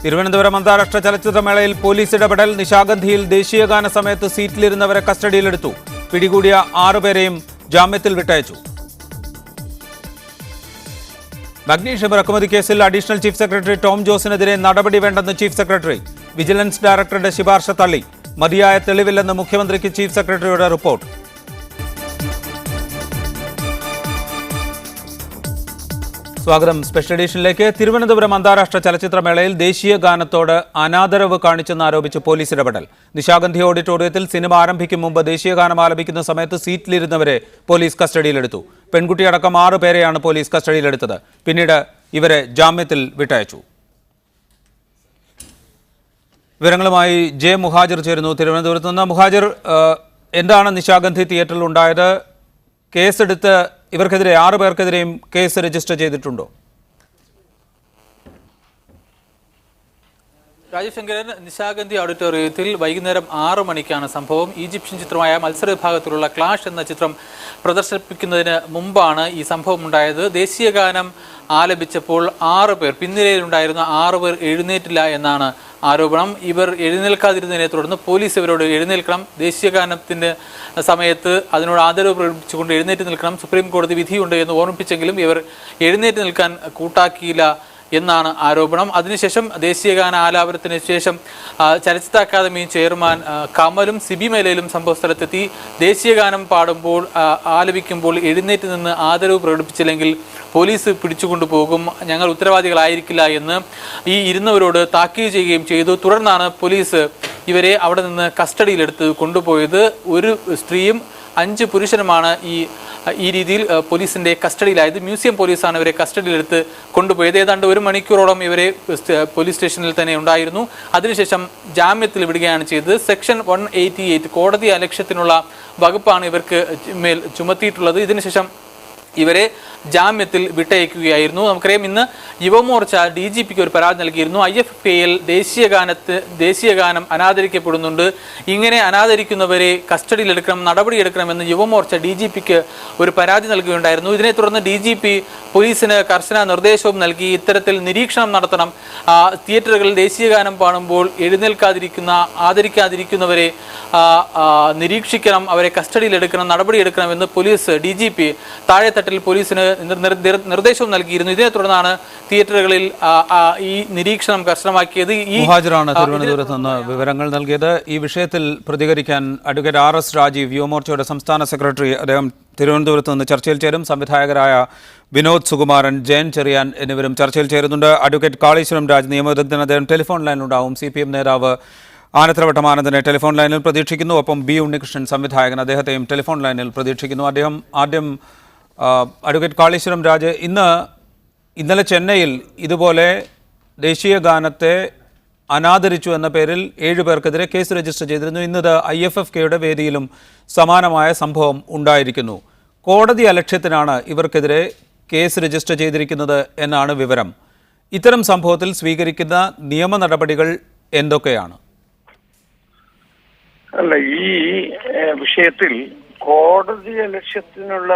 തിരുവനന്തപുരം അന്താരാഷ്ട്ര ചലച്ചിത്രമേളയിൽ പോലീസ് ഇടപെടൽ. നിശാഗന്ധിയിൽ ദേശീയഗാന സമയത്ത് സീറ്റിലിരുന്നവരെ കസ്റ്റഡിയിലെടുത്തു. പിടികൂടിയ 6 പേരെയും ജാമ്യത്തിൽ വിട്ടയച്ചു. മഗ്നീഷ്യം ഇറക്കുമതി കേസിൽ അഡീഷണൽ ചീഫ് സെക്രട്ടറി ടോം ജോസിനെതിരെ നടപടി വേണ്ടെന്ന് ചീഫ് സെക്രട്ടറി. വിജിലൻസ് ഡയറക്ടറുടെ ശുപാർശ തള്ളി. മതിയായ തെളിവില്ലെന്ന് മുഖ്യമന്ത്രിക്ക് ചീഫ് സെക്രട്ടറിയുടെ റിപ്പോർട്ട്. സ്വാഗതം സ്പെഷ്യൽ എഡിഷനിലേക്ക്. തിരുവനന്തപുരം അന്താരാഷ്ട്ര ചലച്ചിത്രമേളയിൽ ദേശീയ ഗാനത്തോട് അനാദരവ് കാണിച്ചെന്നാരോപിച്ച് പോലീസ് ഇടപെടൽ. നിശാഗന്ധി ഓഡിറ്റോറിയത്തിൽ സിനിമ ആരംഭിക്കും മുമ്പ് ദേശീയഗാനം ആലപിക്കുന്ന സമയത്ത് സീറ്റിലിരുന്നവരെ പോലീസ് കസ്റ്റഡിയിലെടുത്തു. പെൺകുട്ടിയടക്കം 6 പേരെയാണ് പോലീസ് കസ്റ്റഡിയിലെടുത്തത്. പിന്നീട് ഇവരെ ജാമ്യത്തിൽ വിട്ടയച്ചു. വിവരങ്ങളുമായി ജെ മുഹാജിർ ചേരുന്നു തിരുവനന്തപുരത്ത് നിന്ന്. മുഹാജിർ, എന്താണ് നിശാഗന്ധി തിയേറ്ററിൽ ഉണ്ടായത്? കേസെടുത്ത് ഇവർക്കെതിരെ 6 പേർക്കെതിരെയും കേസ് രജിസ്റ്റർ ചെയ്തിട്ടുണ്ടോ? രാജശങ്കരൻ, നിശാഗന്ധി ഓഡിറ്റോറിയത്തിൽ വൈകുന്നേരം 6 മണിക്കാണ് സംഭവം. ഈജിപ്ഷ്യൻ ചിത്രമായ മത്സര വിഭാഗത്തിലുള്ള ക്ലാഷ് എന്ന ചിത്രം പ്രദർശിപ്പിക്കുന്നതിന് മുമ്പാണ് ഈ സംഭവം ഉണ്ടായത്. ദേശീയഗാനം ആലപിച്ചപ്പോൾ 6 പേർ, പിൻനിരയിലുണ്ടായിരുന്ന 6 പേർ എഴുന്നേറ്റില്ല എന്നാണ് ആരോപണം. ഇവർ എഴുന്നേൽക്കാതിരുന്നതിനെ തുടർന്ന് പോലീസ് ഇവരോട് എഴുന്നേൽക്കണം, ദേശീയഗാനത്തിൻ്റെ സമയത്ത് അതിനോട് ആദരവ് പ്രകടിപ്പിച്ചുകൊണ്ട് എഴുന്നേറ്റ് നിൽക്കണം, സുപ്രീം കോടതി വിധിയുണ്ട് എന്ന് ഓർമ്മിപ്പിച്ചെങ്കിലും ഇവർ എഴുന്നേറ്റ് നിൽക്കാൻ കൂട്ടാക്കിയില്ല എന്നാണ് ആരോപണം. അതിനുശേഷം ദേശീയഗാന ആലാപനത്തിന് ശേഷം ചലച്ചിത്ര അക്കാദമി ചെയർമാൻ കമലും സിബി മേലയിലും സംഭവസ്ഥലത്തെത്തി. ദേശീയഗാനം പാടുമ്പോൾ ആലപിക്കുമ്പോൾ എഴുന്നേറ്റ് നിന്ന് ആദരവ് പ്രകടിപ്പിച്ചില്ലെങ്കിൽ പോലീസ് പിടിച്ചുകൊണ്ടുപോകും, ഞങ്ങൾ ഉത്തരവാദികളായിരിക്കില്ല എന്ന് ഈ ഇരുന്നവരോട് താക്കീത് ചെയ്യുകയും ചെയ്തു. തുടർന്നാണ് പോലീസ് ഇവരെ അവിടെ നിന്ന് കസ്റ്റഡിയിലെടുത്ത് കൊണ്ടുപോയത്. ഒരു സ്ത്രീയും 5 പുരുഷനുമാണ് ഈ രീതിയിൽ പോലീസിൻ്റെ കസ്റ്റഡിയിലായത്. മ്യൂസിയം പോലീസാണ് ഇവരെ കസ്റ്റഡിയിലെടുത്ത് കൊണ്ടുപോയത്. ഏതാണ്ട് 1 മണിക്കൂറോളം ഇവരെ പോലീസ് സ്റ്റേഷനിൽ തന്നെ ഉണ്ടായിരുന്നു. അതിനുശേഷം ജാമ്യത്തിൽ വിടുകയാണ് ചെയ്തത്. സെക്ഷൻ 188 കോടതി അലക്ഷ്യത്തിനുള്ള വകുപ്പാണ് ഇവർക്ക് മേൽ ചുമത്തിയിട്ടുള്ളത്. ഇതിനുശേഷം ഇവരെ ജാമ്യത്തിൽ വിട്ടയക്കുകയായിരുന്നു. നമുക്കറിയാം, ഇന്ന് യുവമോർച്ച DGPക്ക് ഒരു പരാതി നൽകിയിരുന്നു. IFFKയിൽ ദേശീയഗാനം അനാദരിക്കപ്പെടുന്നുണ്ട്, ഇങ്ങനെ അനാദരിക്കുന്നവരെ കസ്റ്റഡിയിലെടുക്കണം, നടപടിയെടുക്കണമെന്ന് യുവമോർച്ച DGPക്ക് ഒരു പരാതി നൽകുകയുണ്ടായിരുന്നു. ഇതിനെ തുടർന്ന് DGP പോലീസിന് കർശന നിർദ്ദേശവും നൽകി. ഇത്തരത്തിൽ നിരീക്ഷണം നടത്തണം, തിയേറ്ററുകളിൽ ദേശീയഗാനം പാടുമ്പോൾ എഴുന്നേൽക്കാതിരിക്കുന്ന, ആദരിക്കാതിരിക്കുന്നവരെ നിരീക്ഷിക്കണം, അവരെ കസ്റ്റഡിയിലെടുക്കണം, നടപടിയെടുക്കണമെന്ന് പോലീസ് DGP താഴെത്തട്ടിൽ പോലീസിന് നിർദ്ദേശവും നൽകിയിരുന്നു. ഇതിനെ തുടർന്നാണ് തിയേറ്ററുകളിൽ ഈ നിരീക്ഷണം കർശനമാക്കിയത്. മുഹാജിറാണ് തിരുവനന്തപുരത്ത് നിന്ന് വിവരങ്ങൾ നൽകിയത്. ഈ വിഷയത്തിൽ പ്രതികരിക്കാൻ അഡ്വക്കേറ്റ് RS രാജീവ്, യുവമോർച്ചയുടെ സംസ്ഥാന സെക്രട്ടറി, അദ്ദേഹം തിരുവനന്തപുരത്ത് നിന്ന് ചർച്ചയിൽ ചേരും. സംവിധായകരായ വിനോദ് സുകുമാരൻ, ജയൻ ചെറിയാൻ എന്നിവരും ചർച്ചയിൽ ചേരുന്നുണ്ട്. അഡ്വക്കേറ്റ് കാളീശ്വരം രാജ്, നിയമവിദഗ്ധൻ, അദ്ദേഹം ടെലിഫോൺ ലൈനിലുണ്ടാവും. CPM നേതാവ് ആനത്തലവട്ടം ആനന്ദനെ ടെലിഫോൺ ലൈനിൽ പ്രതീക്ഷിക്കുന്നു. ഒപ്പം B ഉണ്ണികൃഷ്ണൻ, സംവിധായകൻ, അദ്ദേഹത്തെയും ടെലിഫോൺ ലൈനിൽ പ്രതീക്ഷിക്കുന്നു. അദ്ദേഹം ആദ്യം അഡ്വക്കേറ്റ് കാളീശ്വരം രാജ്, ഇന്നലെ ചെന്നൈയിൽ ഇതുപോലെ ദേശീയ ഗാനത്തെ അനാദരിച്ചു എന്ന പേരിൽ 7 പേർക്കെതിരെ കേസ് രജിസ്റ്റർ ചെയ്തിരുന്നു. ഇന്നത് IFFKയുടെ വേദിയിലും സമാനമായ സംഭവം ഉണ്ടായിരിക്കുന്നു. കോടതി അലക്ഷ്യത്തിനാണ് ഇവർക്കെതിരെ കേസ് രജിസ്റ്റർ ചെയ്തിരിക്കുന്നത് എന്നാണ് വിവരം. ഇത്തരം സംഭവത്തിൽ സ്വീകരിക്കുന്ന നിയമ നടപടികൾ എന്തൊക്കെയാണ്? അല്ല, ഈ വിഷയത്തിൽ കോടതി ലക്ഷ്യത്തിനുള്ള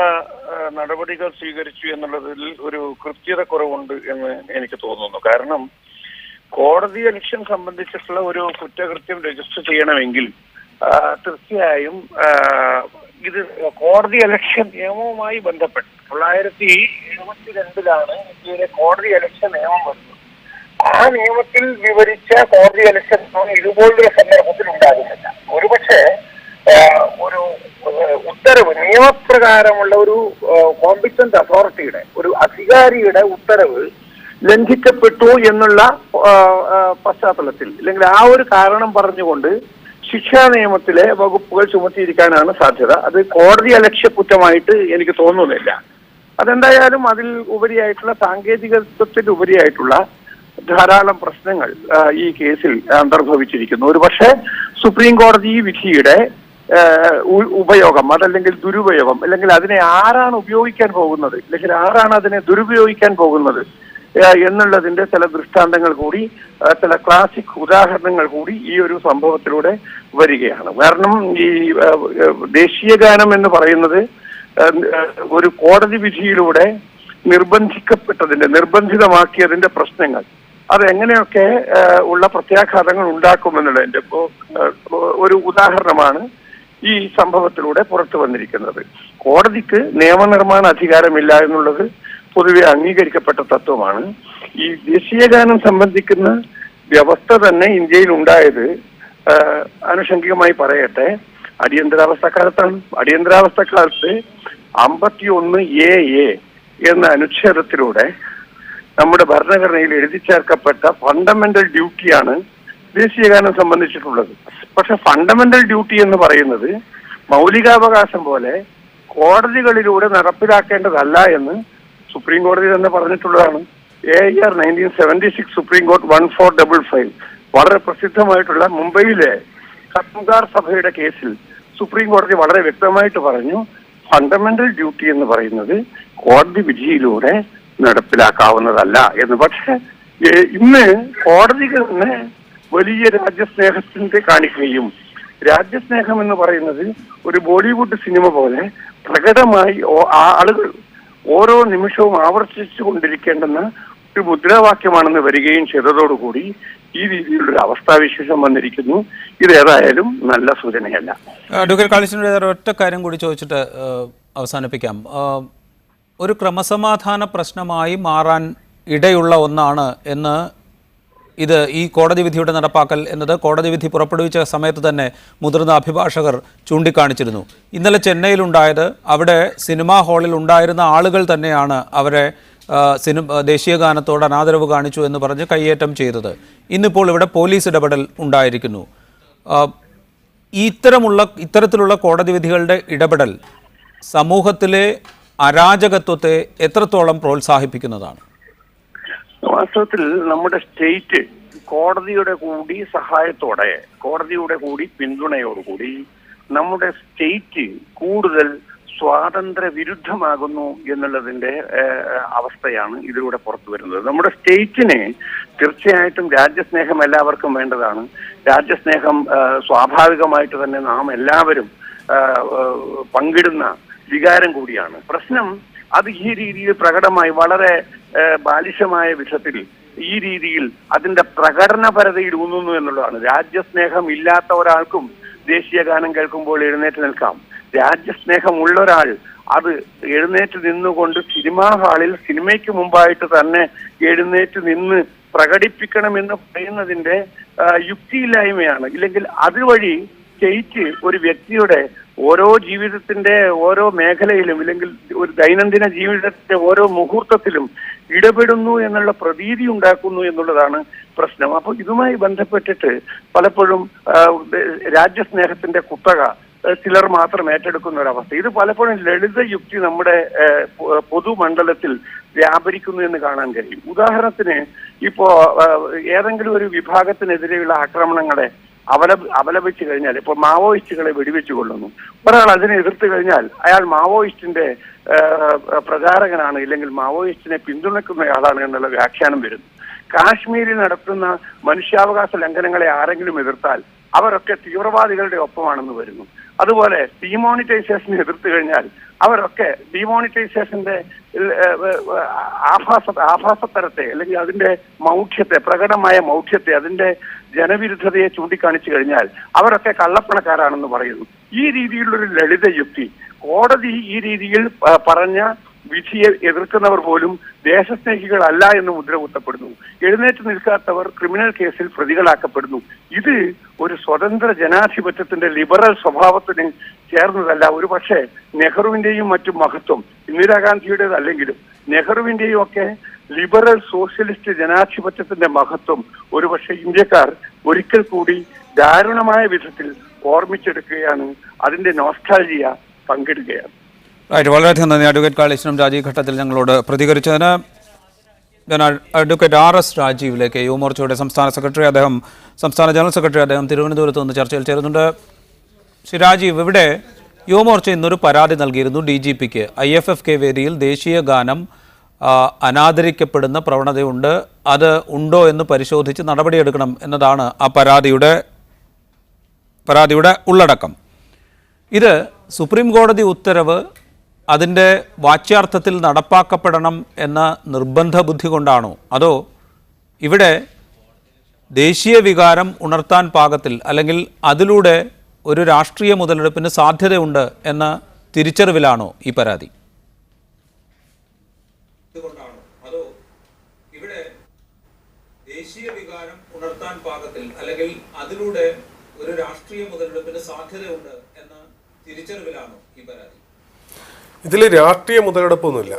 നടപടികൾ സ്വീകരിച്ചു എന്നുള്ളതിൽ ഒരു കൃത്യത കുറവുണ്ട് എന്ന് എനിക്ക് തോന്നുന്നു. കാരണം കോടതി ലക്ഷ്യം സംബന്ധിച്ചിട്ടുള്ള ഒരു കുറ്റകൃത്യം രജിസ്റ്റർ ചെയ്യണമെങ്കിൽ തീർച്ചയായും ഇത് കോടതി അലക്ഷ്യ നിയമവുമായി ബന്ധപ്പെട്ട് 1972 ഇന്ത്യയിലെ കോടതി അലക്ഷ്യ നിയമം വന്നു. ആ നിയമത്തിൽ വിവരിച്ച കോടതി അലക്ഷ്യ നിയമം ഇതുപോലൊരു സന്ദർഭത്തിൽ ഉണ്ടാകുന്നില്ല. ഒരുപക്ഷെ ഒരു ഉത്തരവ്, നിയമപ്രകാരമുള്ള ഒരു കോമ്പിറ്റന്റ് അതോറിറ്റിയുടെ, ഒരു അധികാരിയുടെ ഉത്തരവ് ലംഘിക്കപ്പെട്ടു എന്നുള്ള പശ്ചാത്തലത്തിൽ, അല്ലെങ്കിൽ ആ ഒരു കാരണം പറഞ്ഞുകൊണ്ട് ശിക്ഷാ നിയമത്തിലെ വകുപ്പുകൾ ചുമത്തിയിരിക്കാനാണ് സാധ്യത. അത് കോടതി അലക്ഷ്യ കുറ്റമായിട്ട് എനിക്ക് തോന്നുന്നില്ല. അതെന്തായാലും അതിൽ ഉപരിയായിട്ടുള്ള, സാങ്കേതികത്വത്തിൽ ഉപരിയായിട്ടുള്ള ധാരാളം പ്രശ്നങ്ങൾ ഈ കേസിൽ അന്തർഭവിച്ചിരിക്കുന്നു. ഒരു പക്ഷേ സുപ്രീം കോടതി വിധിയുടെ ഉപയോഗം, അതല്ലെങ്കിൽ ദുരുപയോഗം, അല്ലെങ്കിൽ അതിനെ ആരാണ് ഉപയോഗിക്കാൻ പോകുന്നത്, അല്ലെങ്കിൽ ആരാണ് അതിനെ ദുരുപയോഗിക്കാൻ പോകുന്നത് എന്നുള്ളതിന്റെ ചില ദൃഷ്ടാന്തങ്ങൾ കൂടി, ചില ക്ലാസിക് ഉദാഹരണങ്ങൾ കൂടി ഈ ഒരു സംഭവത്തിലൂടെ വരികയാണ്. കാരണം ഈ ദേശീയഗാനം എന്ന് പറയുന്നത് ഒരു കോടതി വിധിയിലൂടെ നിർബന്ധിതമാക്കിയതിന്റെ പ്രശ്നങ്ങൾ അതെങ്ങനെയൊക്കെ ഉള്ള പ്രത്യാഘാതങ്ങൾ ഉണ്ടാക്കുമെന്നുള്ളതിന്റെ ഒരു ഉദാഹരണമാണ് ഈ സംഭവത്തിലൂടെ പുറത്തു വന്നിരിക്കുന്നത്. കോടതിക്ക് നിയമനിർമ്മാണ അധികാരമില്ല എന്നുള്ളത് പൊതുവെ അംഗീകരിക്കപ്പെട്ട തത്വമാണ്. ഈ ദേശീയഗാനം സംബന്ധിക്കുന്ന വ്യവസ്ഥ തന്നെ ഇന്ത്യയിൽ ഉണ്ടായത് ആനുഷംഗികമായി പറയട്ടെ അടിയന്തരാവസ്ഥ കാലത്താണ്. അടിയന്തരാവസ്ഥ കാലത്ത് 51A എന്ന അനുച്ഛേദത്തിലൂടെ നമ്മുടെ ഭരണഘടനയിൽ എഴുതി ചേർക്കപ്പെട്ട ഫണ്ടമെന്റൽ ഡ്യൂട്ടിയാണ് ദേശീയഗാനം സംബന്ധിച്ചിട്ടുള്ളത്. പക്ഷെ ഫണ്ടമെന്റൽ ഡ്യൂട്ടി എന്ന് പറയുന്നത് മൗലികാവകാശം പോലെ കോടതികളിലൂടെ നടപ്പിലാക്കേണ്ടതല്ല എന്ന് സുപ്രീം കോടതി തന്നെ പറഞ്ഞിട്ടുള്ളതാണ്. AIR 1976 സുപ്രീം കോർട്ട് 1455 വളരെ പ്രസിദ്ധമായിട്ടുള്ള മുംബൈയിലെ ഖത്തംഗാർ സഭയുടെ കേസിൽ സുപ്രീം കോടതി വളരെ വ്യക്തമായിട്ട് പറഞ്ഞു ഫണ്ടമെന്റൽ ഡ്യൂട്ടി എന്ന് പറയുന്നത് കോടതി വിധിയിലൂടെ നടപ്പിലാക്കാവുന്നതല്ല എന്ന്. പക്ഷെ ഇന്ന് കോടതികൾ തന്നെ വലിയ രാജ്യസ്നേഹത്തിന്റെ കാണിക്കുകയും രാജ്യസ്നേഹം എന്ന് പറയുന്നത് ഒരു ബോളിവുഡ് സിനിമ പോലെ പ്രകടമായി ആളുകൾ ഓരോ നിമിഷവും ആവർത്തിച്ചു കൊണ്ടിരിക്കേണ്ടുന്ന ഒരു മുദ്രാവാക്യമാണെന്ന് വരികയും ചെയ്തതോടുകൂടി ഈ രീതിയിലൊരു അവസ്ഥാവിശേഷം വന്നിരിക്കുന്നു. ഇതേതായാലും നല്ല സൂചനയല്ല. അഡ്വക്കേറ്റ് കാളിച്ചനോട് ഒറ്റ കാര്യം കൂടി ചോദിച്ചിട്ട് അവസാനിപ്പിക്കാം. ഒരു ക്രമസമാധാന പ്രശ്നമായി മാറാൻ ഇടയുള്ള ഒന്നാണ് എന്ന് ഈ കോടതി വിധിയുടെ നടപ്പാക്കൽ എന്നത് കോടതി വിധി പുറപ്പെടുവിച്ച സമയത്ത് തന്നെ മുതിർന്ന അഭിഭാഷകർ ചൂണ്ടിക്കാണിച്ചിരുന്നു. ഇന്നലെ ചെന്നൈയിലുണ്ടായത് അവിടെ സിനിമാ ഹാളിൽ ഉണ്ടായിരുന്ന ആളുകൾ തന്നെയാണ് അവരെ ദേശീയ ഗാനത്തോട് അനാദരവ് കാണിച്ചു എന്ന് പറഞ്ഞ് കയ്യേറ്റം ചെയ്തത്. ഇന്നിപ്പോൾ ഇവിടെ പോലീസ് ഇടപെടൽ ഉണ്ടായിരിക്കുന്നു. ഇത്തരത്തിലുള്ള കോടതി വിധികളുടെ ഇടപെടൽ സമൂഹത്തിലെ അരാജകത്വത്തെ എത്രത്തോളം പ്രോത്സാഹിപ്പിക്കുന്നതാണ്? വാസ്തവത്തിൽ നമ്മുടെ സ്റ്റേറ്റ് കോടതിയുടെ കൂടി സഹായത്തോടെ, കോടതിയുടെ കൂടി പിന്തുണയോടുകൂടി നമ്മുടെ സ്റ്റേറ്റ് കൂടുതൽ സ്വാതന്ത്ര്യ വിരുദ്ധമാകുന്നു എന്നുള്ളതിന്റെ അവസ്ഥയാണ് ഇതിലൂടെ പുറത്തു വരുന്നത്. നമ്മുടെ സ്റ്റേറ്റിനെ തീർച്ചയായിട്ടും രാജ്യസ്നേഹം എല്ലാവർക്കും വേണ്ടതാണ്. രാജ്യസ്നേഹം സ്വാഭാവികമായിട്ട് തന്നെ നാം എല്ലാവരും പങ്കിടുന്ന വികാരം കൂടിയാണ്. പ്രശ്നം അത് ഈ രീതിയിൽ പ്രകടമായി വളരെ ബാലിശമായ വിധത്തിൽ ഈ രീതിയിൽ അതിന്റെ പ്രകടനപരതയിൽ ഊന്നുന്നു എന്നുള്ളതാണ്. രാജ്യസ്നേഹം ഇല്ലാത്ത ഒരാൾക്കും ദേശീയ ഗാനം കേൾക്കുമ്പോൾ എഴുന്നേറ്റ് നിൽക്കാം. രാജ്യസ്നേഹമുള്ള ഒരാൾ അത് എഴുന്നേറ്റ് നിന്നുകൊണ്ട് സിനിമാ ഹാളിൽ സിനിമയ്ക്ക് മുമ്പായിട്ട് തന്നെ എഴുന്നേറ്റ് നിന്ന് പ്രകടിപ്പിക്കണമെന്ന് പറയുന്നതിന്റെ യുക്തിയില്ലായ്മയാണ്. ഇല്ലെങ്കിൽ അതുവഴി സ്റ്റേറ്റ് ഒരു വ്യക്തിയുടെ ഓരോ ജീവിതത്തിന്റെ ഓരോ മേഖലയിലും ഇല്ലെങ്കിൽ ഒരു ദൈനംദിന ജീവിതത്തിന്റെ ഓരോ മുഹൂർത്തത്തിലും ഇടപെടുന്നു എന്നുള്ള പ്രതീതി ഉണ്ടാക്കുന്നു എന്നുള്ളതാണ് പ്രശ്നം. അപ്പോൾ ഇതുമായി ബന്ധപ്പെട്ടിട്ട് പലപ്പോഴും രാജ്യസ്നേഹത്തിന്റെ കുത്തക ചിലർ മാത്രം ഏറ്റെടുക്കുന്ന ഒരവസ്ഥ. ഇത് പലപ്പോഴും ലളിത യുക്തി നമ്മുടെ പൊതുമണ്ഡലത്തിൽ വ്യാപരിക്കുന്നു എന്ന് കാണാൻ കഴിയും. ഉദാഹരണത്തിന് ഇപ്പോ ഏതെങ്കിലും ഒരു വിഭാഗത്തിനെതിരെയുള്ള ആക്രമണങ്ങളെ അപലപിച്ചു കഴിഞ്ഞാൽ, ഇപ്പോൾ മാവോയിസ്റ്റുകളെ വെടിവെച്ചു കൊള്ളുന്നു, ഒരാൾ അതിനെ എതിർത്ത് കഴിഞ്ഞാൽ അയാൾ മാവോയിസ്റ്റിന്റെ പ്രചാരകനാണ്, ഇല്ലെങ്കിൽ മാവോയിസ്റ്റിനെ പിന്തുണയ്ക്കുന്നയാളാണ് എന്നുള്ള വ്യാഖ്യാനം വരുന്നു. കാശ്മീരിൽ നടത്തുന്ന മനുഷ്യാവകാശ ലംഘനങ്ങളെ ആരെങ്കിലും എതിർത്താൽ അവരൊക്കെ തീവ്രവാദികളുടെ ഒപ്പമാണെന്ന് വരുന്നു. അതുപോലെ ഡിമോണിറ്റൈസേഷനെ എതിർത്ത് കഴിഞ്ഞാൽ അവരൊക്കെ ഡിമോണിറ്റൈസേഷന്റെ ആഭാസത്തരത്തെ അല്ലെങ്കിൽ അതിന്റെ മൗഢ്യത്തെ, പ്രകടമായ മൗഢ്യത്തെ, അതിന്റെ ജനവിരുദ്ധതയെ ചൂണ്ടിക്കാണിച്ചു കഴിഞ്ഞാൽ അവരൊക്കെ കള്ളപ്പണക്കാരാണെന്ന് പറയുന്നു. ഈ രീതിയിലുള്ളൊരു ലളിത യുക്തി കോടതി ഈ രീതിയിൽ പറഞ്ഞ വിധിയെ എതിർക്കുന്നവർ പോലും ദേശസ്നേഹികളല്ല എന്ന് മുദ്ര കുത്തപ്പെടുന്നു. എഴുന്നേറ്റ് നിൽക്കാത്തവർ ക്രിമിനൽ കേസിൽ പ്രതികളാക്കപ്പെടുന്നു. ഇത് ഒരു സ്വതന്ത്ര ജനാധിപത്യത്തിന്റെ ലിബറൽ സ്വഭാവത്തിന് ചേർന്നതല്ല. ഒരു പക്ഷേ നെഹ്റുവിന്റെയും മറ്റും മഹത്വം ഇന്ദിരാഗാന്ധിയുടേതല്ലെങ്കിലും നെഹ്റുവിന്റെയും ഒക്കെ ലിബറൽ സോഷ്യലിസ്റ്റ് ജനാധിപത്യത്തിന്റെ മഹത്വം ഒരുപക്ഷെ ഇന്ത്യക്കാർ ഒരിക്കൽ കൂടി ദാരുണമായ വിധത്തിൽ ഓർമ്മിച്ചെടുക്കുകയാണ്. അതിന്റെ നോസ്റ്റാൾജിയ പങ്കിടുകയാണ്. വളരെയധികം നന്ദി അഡ്വക്കേറ്റ് കാളീശ്വരം രാജീവ് ഘട്ടത്തിൽ ഞങ്ങളോട് പ്രതികരിച്ചതിന്. ഞാൻ അഡ്വക്കേറ്റ് RS രാജീവിലേക്ക്, യുവമോർച്ചയുടെ സംസ്ഥാന സെക്രട്ടറി, സംസ്ഥാന ജനറൽ സെക്രട്ടറി, അദ്ദേഹം തിരുവനന്തപുരത്ത് നിന്ന് ചർച്ചയിൽ ചേരുന്നുണ്ട്. ശ്രീ രാജീവ്, ഇവിടെ യുവമോർച്ച ഇന്നൊരു പരാതി നൽകിയിരുന്നു DGPക്ക്. IFFK വേദിയിൽ ദേശീയ ഗാനം അനാദരിക്കപ്പെടുന്ന പ്രവണതയുണ്ട്, അത് ഉണ്ടോ എന്ന് പരിശോധിച്ച് നടപടിയെടുക്കണം എന്നതാണ് ആ പരാതിയുടെ ഉള്ളടക്കം. ഇത് സുപ്രീം കോടതി ഉത്തരവ് അതിൻ്റെ വാച്യാർത്ഥത്തിൽ നടപ്പാക്കപ്പെടണം എന്ന നിർബന്ധ ബുദ്ധി കൊണ്ടാണോ, അതോ ഇവിടെ ദേശീയ വികാരം ഉണർത്താൻ പാകത്തിൽ അല്ലെങ്കിൽ അതിലൂടെ ഒരു രാഷ്ട്രീയ മുതലെടുപ്പിന് സാധ്യതയുണ്ട് എന്ന തിരിച്ചറിവിലാണോ ഈ പരാതി? അതോ ഇവിടെ ദേശീയ വികാരം ഉണർത്താൻ പാകത്തിൽ അല്ലെങ്കിൽ അതിലൂടെ ഒരു രാഷ്ട്രീയ മുതലെടുപ്പിന് സാധ്യതയുണ്ട് എന്ന തിരിച്ചറിവിലാണോ ഈ പരാതി? ഇതിൽ രാഷ്ട്രീയ മുതലെടുപ്പൊന്നുമില്ല.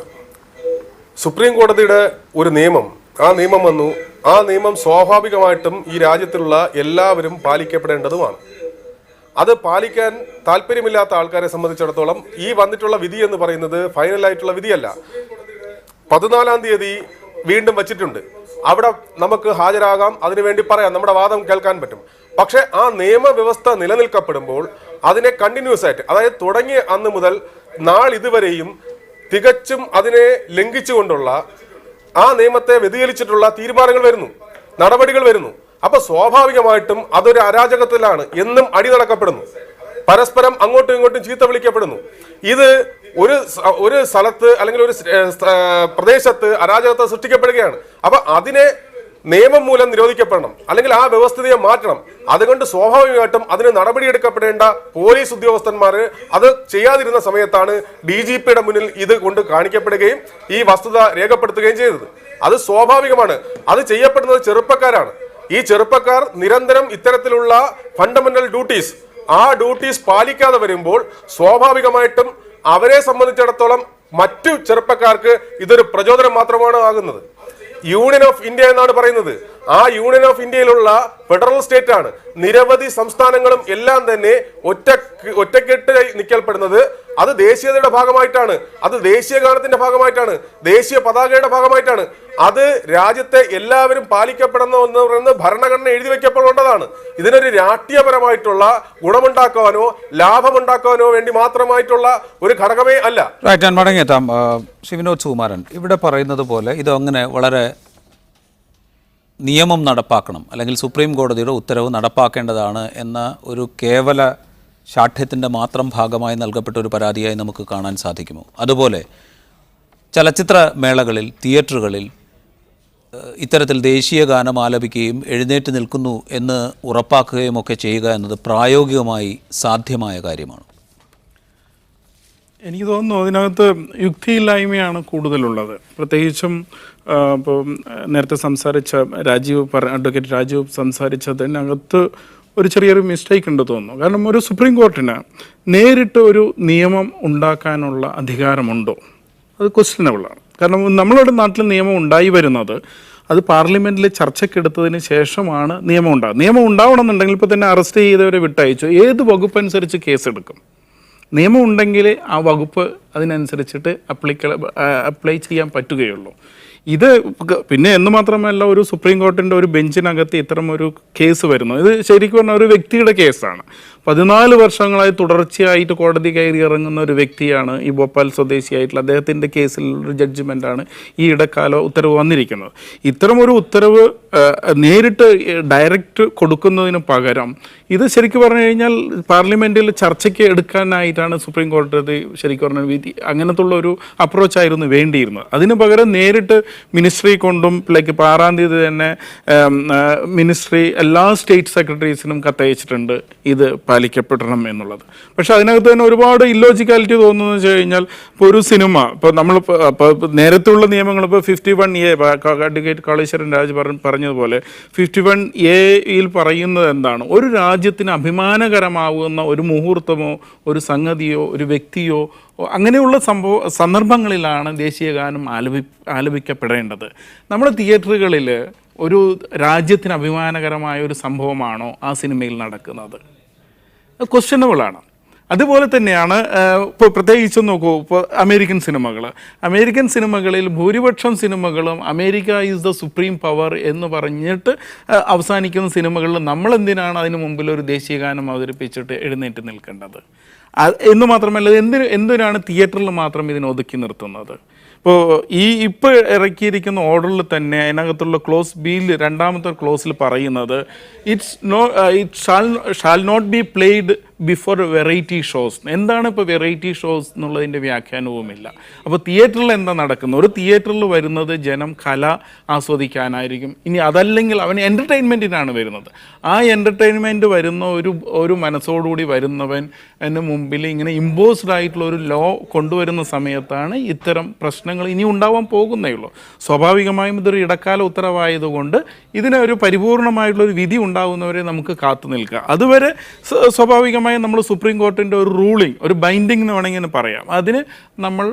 സുപ്രീം കോടതിയുടെ ഒരു നിയമം, ആ നിയമം വന്നു. ആ നിയമം സ്വാഭാവികമായിട്ടും ഈ രാജ്യത്തിലുള്ള എല്ലാവരും പാലിക്കപ്പെടേണ്ടതുമാണ്. അത് പാലിക്കാൻ താല്പര്യമില്ലാത്ത ആൾക്കാരെ സംബന്ധിച്ചിടത്തോളം ഈ വന്നിട്ടുള്ള വിധി എന്ന് പറയുന്നത് ഫൈനലായിട്ടുള്ള വിധിയല്ല. 14-ാം തീയതി വീണ്ടും വച്ചിട്ടുണ്ട്. അവിടെ നമുക്ക് ഹാജരാകാം, അതിനുവേണ്ടി പറയാം, നമ്മുടെ വാദം കേൾക്കാൻ പറ്റും. പക്ഷെ ആ നിയമവ്യവസ്ഥ നിലനിൽക്കപ്പെടുമ്പോൾ അതിനെ കണ്ടിന്യൂസ് ആയിട്ട്, അതായത് തുടങ്ങിയ അന്ന് മുതൽ നാളിതുവരെയും തികച്ചും അതിനെ ലംഘിച്ചുകൊണ്ടുള്ള ആ നിയമത്തെ വ്യതിചലിച്ചിട്ടുള്ള തീരുമാനങ്ങൾ വരുന്നു, നടപടികൾ വരുന്നു. അപ്പൊ സ്വാഭാവികമായിട്ടും അതൊരു അരാജകത്തിലാണ്, എന്നും അടി നടക്കപ്പെടുന്നു, പരസ്പരം അങ്ങോട്ടും ഇങ്ങോട്ടും ചീത്ത വിളിക്കപ്പെടുന്നു. ഇത് ഒരു സ്ഥലത്ത് അല്ലെങ്കിൽ ഒരു പ്രദേശത്ത് അരാജകത്വം സൃഷ്ടിക്കപ്പെടുകയാണ്. അപ്പൊ അതിനെ നിയമം മൂലം നിരോധിക്കപ്പെടണം, അല്ലെങ്കിൽ ആ വ്യവസ്ഥിതിയെ മാറ്റണം. അതുകൊണ്ട് സ്വാഭാവികമായിട്ടും അതിന് നടപടിയെടുക്കപ്പെടേണ്ട പോലീസ് ഉദ്യോഗസ്ഥന്മാർ അത് ചെയ്യാതിരുന്ന സമയത്താണ് DGPയുടെ മുന്നിൽ ഇത് കൊണ്ട് കാണിക്കപ്പെടുകയും ഈ വസ്തുത രേഖപ്പെടുത്തുകയും ചെയ്തത്. അത് സ്വാഭാവികമാണ്. അത് ചെയ്യപ്പെടുന്നത് ചെറുപ്പക്കാരാണ്. ഈ ചെറുപ്പക്കാർ നിരന്തരം ഇത്തരത്തിലുള്ള ഫണ്ടമെന്റൽ ഡ്യൂട്ടീസ്, ആ ഡ്യൂട്ടീസ് പാലിക്കാതെ വരുമ്പോൾ സ്വാഭാവികമായിട്ടും അവരെ സംബന്ധിച്ചിടത്തോളം മറ്റു ചെറുപ്പക്കാർക്ക് ഇതൊരു പ്രചോദനം മാത്രമാണ് ആകുന്നത്. യൂണിയൻ ഓഫ് ഇന്ത്യ എന്നാണ് പറയുന്നത്. ആ യൂണിയൻ ഓഫ് ഇന്ത്യയിലുള്ള ഫെഡറൽ സ്റ്റേറ്റ് ആണ്. നിരവധി സംസ്ഥാനങ്ങളും എല്ലാം തന്നെ ഒറ്റക്കെട്ട് നിൽക്കപ്പെടുന്നത് അത് ദേശീയതയുടെ ഭാഗമായിട്ടാണ്, അത് ദേശീയ ഗാനത്തിന്റെ ഭാഗമായിട്ടാണ്, ദേശീയ പതാകയുടെ ഭാഗമായിട്ടാണ്. അത് രാജ്യത്തെ എല്ലാവരും പാലിക്കപ്പെടുന്ന എന്ന് പറയുന്നത് ഭരണഘടന എഴുതി വെക്കപ്പെടേണ്ടതാണ്. ഇതിനൊരു രാഷ്ട്രീയപരമായിട്ടുള്ള ഗുണമുണ്ടാക്കാനോ ലാഭമുണ്ടാക്കാനോ വേണ്ടി മാത്രമായിട്ടുള്ള ഒരു ഘടകമേ അല്ല. ഞാൻ മടങ്ങിയെത്താം. ശ്രീ വിനോദ് സുകുമാരൻ, ഇവിടെ പറയുന്നത് പോലെ ഇത് അങ്ങനെ വളരെ നിയമം നടപ്പാക്കണം അല്ലെങ്കിൽ സുപ്രീം കോടതിയുടെ ഉത്തരവ് നടപ്പാക്കേണ്ടതാണ് എന്ന ഒരു കേവല ശാഠ്യത്തിൻ്റെ മാത്രം ഭാഗമായി നൽകപ്പെട്ട ഒരു പരാതിയായി നമുക്ക് കാണാൻ സാധിക്കുമോ? അതുപോലെ ചലച്ചിത്ര മേളകളിൽ, തിയേറ്ററുകളിൽ ഇത്തരത്തിൽ ദേശീയ ഗാനം ആലപിക്കുകയും എഴുന്നേറ്റ് നിൽക്കുന്നു എന്ന് ഉറപ്പാക്കുകയും ഒക്കെ ചെയ്യുക എന്നത് പ്രായോഗികമായി സാധ്യമായ കാര്യമാണ്? എനിക്ക് തോന്നുന്നു അതിനകത്ത് യുക്തിയില്ലായ്മയാണ് കൂടുതലുള്ളത്. പ്രത്യേകിച്ചും ഇപ്പോൾ നേരത്തെ സംസാരിച്ച അഡ്വക്കേറ്റ് രാജീവ് സംസാരിച്ചതിനകത്ത് ഒരു ചെറിയൊരു മിസ്റ്റേക്ക് ഉണ്ട് തോന്നുന്നു. കാരണം ഒരു സുപ്രീം കോർട്ടിന് നേരിട്ട് ഒരു നിയമം ഉണ്ടാക്കാനുള്ള അധികാരമുണ്ടോ? അത് ക്വസ്റ്റ്യനബിളാണ്. കാരണം നമ്മളുടെ നാട്ടിൽ നിയമം ഉണ്ടായി വരുന്നത് അത് പാർലമെൻറ്റിൽ ചർച്ചയ്ക്കെടുത്തതിന് ശേഷമാണ് നിയമം ഉണ്ടാകുന്നത്. നിയമം ഉണ്ടാവണമെന്നുണ്ടെങ്കിൽ ഇപ്പോൾ തന്നെ അറസ്റ്റ് ചെയ്തവരെ വിട്ടയച്ചു, ഏത് വകുപ്പനുസരിച്ച് കേസെടുക്കും? നിയമം ഉണ്ടെങ്കിൽ ആ വകുപ്പ് അതിനനുസരിച്ചിട്ട് അപ്ലൈ ചെയ്യാൻ പറ്റുകയുള്ളൂ. ഇത് പിന്നെ എന്ന് മാത്രമല്ല, ഒരു സുപ്രീം കോർട്ടിൻ്റെ ഒരു ബെഞ്ചിനകത്ത് ഇത്തരം ഒരു കേസ് വരുന്നു. ഇത് ശരിക്കും പറഞ്ഞാൽ ഒരു വ്യക്തിയുടെ കേസാണ്. 14 വർഷങ്ങളായി തുടർച്ചയായിട്ട് കോടതി കയറി ഇറങ്ങുന്ന ഒരു വ്യക്തിയാണ് ഈ ഭോപ്പാൽ സ്വദേശിയായിട്ടുള്ള അദ്ദേഹത്തിൻ്റെ കേസിലൊരു ജഡ്ജ്മെൻറ്റാണ് ഈ ഇടക്കാല ഉത്തരവ് വന്നിരിക്കുന്നത്. ഇത്തരമൊരു ഉത്തരവ് നേരിട്ട് ഡയറക്റ്റ് കൊടുക്കുന്നതിന് പകരം ഇത് ശരിക്കും പറഞ്ഞു കഴിഞ്ഞാൽ പാർലമെൻറ്റിൽ ചർച്ചയ്ക്ക് എടുക്കാനായിട്ടാണ് സുപ്രീം കോടതി ശരിക്കും പറഞ്ഞ വിധി അങ്ങനത്തുള്ള ഒരു അപ്രോച്ചായിരുന്നു വേണ്ടിയിരുന്നത്. അതിന് പകരം നേരിട്ട് മിനിസ്ട്രി കൊണ്ടും ലൈക്ക് ഇപ്പോൾ 6-ാം തീയതി തന്നെ മിനിസ്ട്രി എല്ലാ സ്റ്റേറ്റ് സെക്രട്ടറീസിനും കത്തയച്ചിട്ടുണ്ട് ഇത് പാലിക്കപ്പെടണം എന്നുള്ളത്. പക്ഷെ അതിനകത്ത് തന്നെ ഒരുപാട് ഇല്ലോജിക്കാലിറ്റി തോന്നുന്നു വെച്ച് കഴിഞ്ഞാൽ, ഇപ്പോൾ ഒരു സിനിമ, ഇപ്പോൾ നമ്മൾ നേരത്തെയുള്ള നിയമങ്ങൾ, ഇപ്പോൾ 51A അഡ്വക്കേറ്റ് കാളീശ്വരൻ രാജ് പറഞ്ഞതുപോലെ 51Aയിൽ പറയുന്നത് എന്താണ്? ഒരു രാജ്യത്തിന് അഭിമാനകരമാകുന്ന ഒരു മുഹൂർത്തമോ ഒരു സംഗതിയോ ഒരു വ്യക്തിയോ അങ്ങനെയുള്ള സന്ദർഭങ്ങളിലാണ് ദേശീയ ഗാനം ആലപിക്കപ്പെടേണ്ടത്. നമ്മുടെ തിയേറ്ററുകളിൽ ഒരു രാജ്യത്തിന് അഭിമാനകരമായ ഒരു സംഭവമാണോ ആ സിനിമയിൽ നടക്കുന്നത്? ക്വസ്റ്റ്യനബിളാണ്. അതുപോലെ തന്നെയാണ് ഇപ്പോൾ പ്രത്യേകിച്ച് നോക്കൂ, ഇപ്പോൾ അമേരിക്കൻ സിനിമകളിൽ ഭൂരിപക്ഷം സിനിമകളും America is the supreme power എന്ന് പറഞ്ഞിട്ട് അവസാനിക്കുന്ന സിനിമകളിൽ നമ്മളെന്തിനാണ് അതിന് മുമ്പിൽ ഒരു ദേശീയ ഗാനം അവതരിപ്പിച്ചിട്ട് എഴുന്നേറ്റ് നിൽക്കേണ്ടത്? എന്ന് മാത്രമല്ല, എന്തിനാണ് തിയേറ്ററിൽ മാത്രം ഇതിനെ ഒതുക്കി നിർത്തുന്നത്? ഇപ്പോൾ ഇപ്പോൾ ഇറക്കിയിരിക്കുന്ന ഓർഡറിൽ തന്നെ അതിനകത്തുള്ള ക്ലോസ് ബിയിൽ 2ാമത്തെ ക്ലോസിൽ പറയുന്നത് it shall not be played before variety shows. എന്താണ് ഇപ്പോൾ വെറൈറ്റി ഷോസ് എന്നുള്ളതിൻ്റെ വ്യാഖ്യാനവുമില്ല. അപ്പോൾ തിയേറ്ററിൽ എന്താ നടക്കുന്നത്? ഒരു തിയേറ്ററിൽ വരുന്നത് ജനം കല ആസ്വദിക്കാനായിരിക്കും. ഇനി അതല്ലെങ്കിൽ അവൻ എൻ്റർടൈൻമെൻറ്റിനാണ് വരുന്നത്. ആ എൻ്റർടൈൻമെൻറ്റ് വരുന്ന ഒരു മനസ്സോടുകൂടി വരുന്നവൻ എൻ്റെ മുമ്പിൽ ഇങ്ങനെ ഇമ്പോസ്ഡ് ആയിട്ടുള്ള ഒരു ലോ കൊണ്ടുവരുന്ന സമയത്താണ് ഇത്തരം പ്രശ്നങ്ങൾ ഇനി ഉണ്ടാവാൻ പോകുന്നേ ഉള്ളൂ. സ്വാഭാവികമായും ഇതൊരു ഇടക്കാല ഉത്തരവായതുകൊണ്ട് ഇതിനൊരു പരിപൂർണമായിട്ടുള്ളൊരു വിധി ഉണ്ടാകുന്നവരെ നമുക്ക് കാത്തു നിൽക്കുക. അതുവരെ സ്വാഭാവികമായും നമ്മൾ സുപ്രീം കോർട്ടിൻ്റെ ഒരു റൂളിംഗ്, ഒരു ബൈൻഡിങ് എന്ന് വേണമെങ്കിൽ പറയാം, അതിന് നമ്മൾ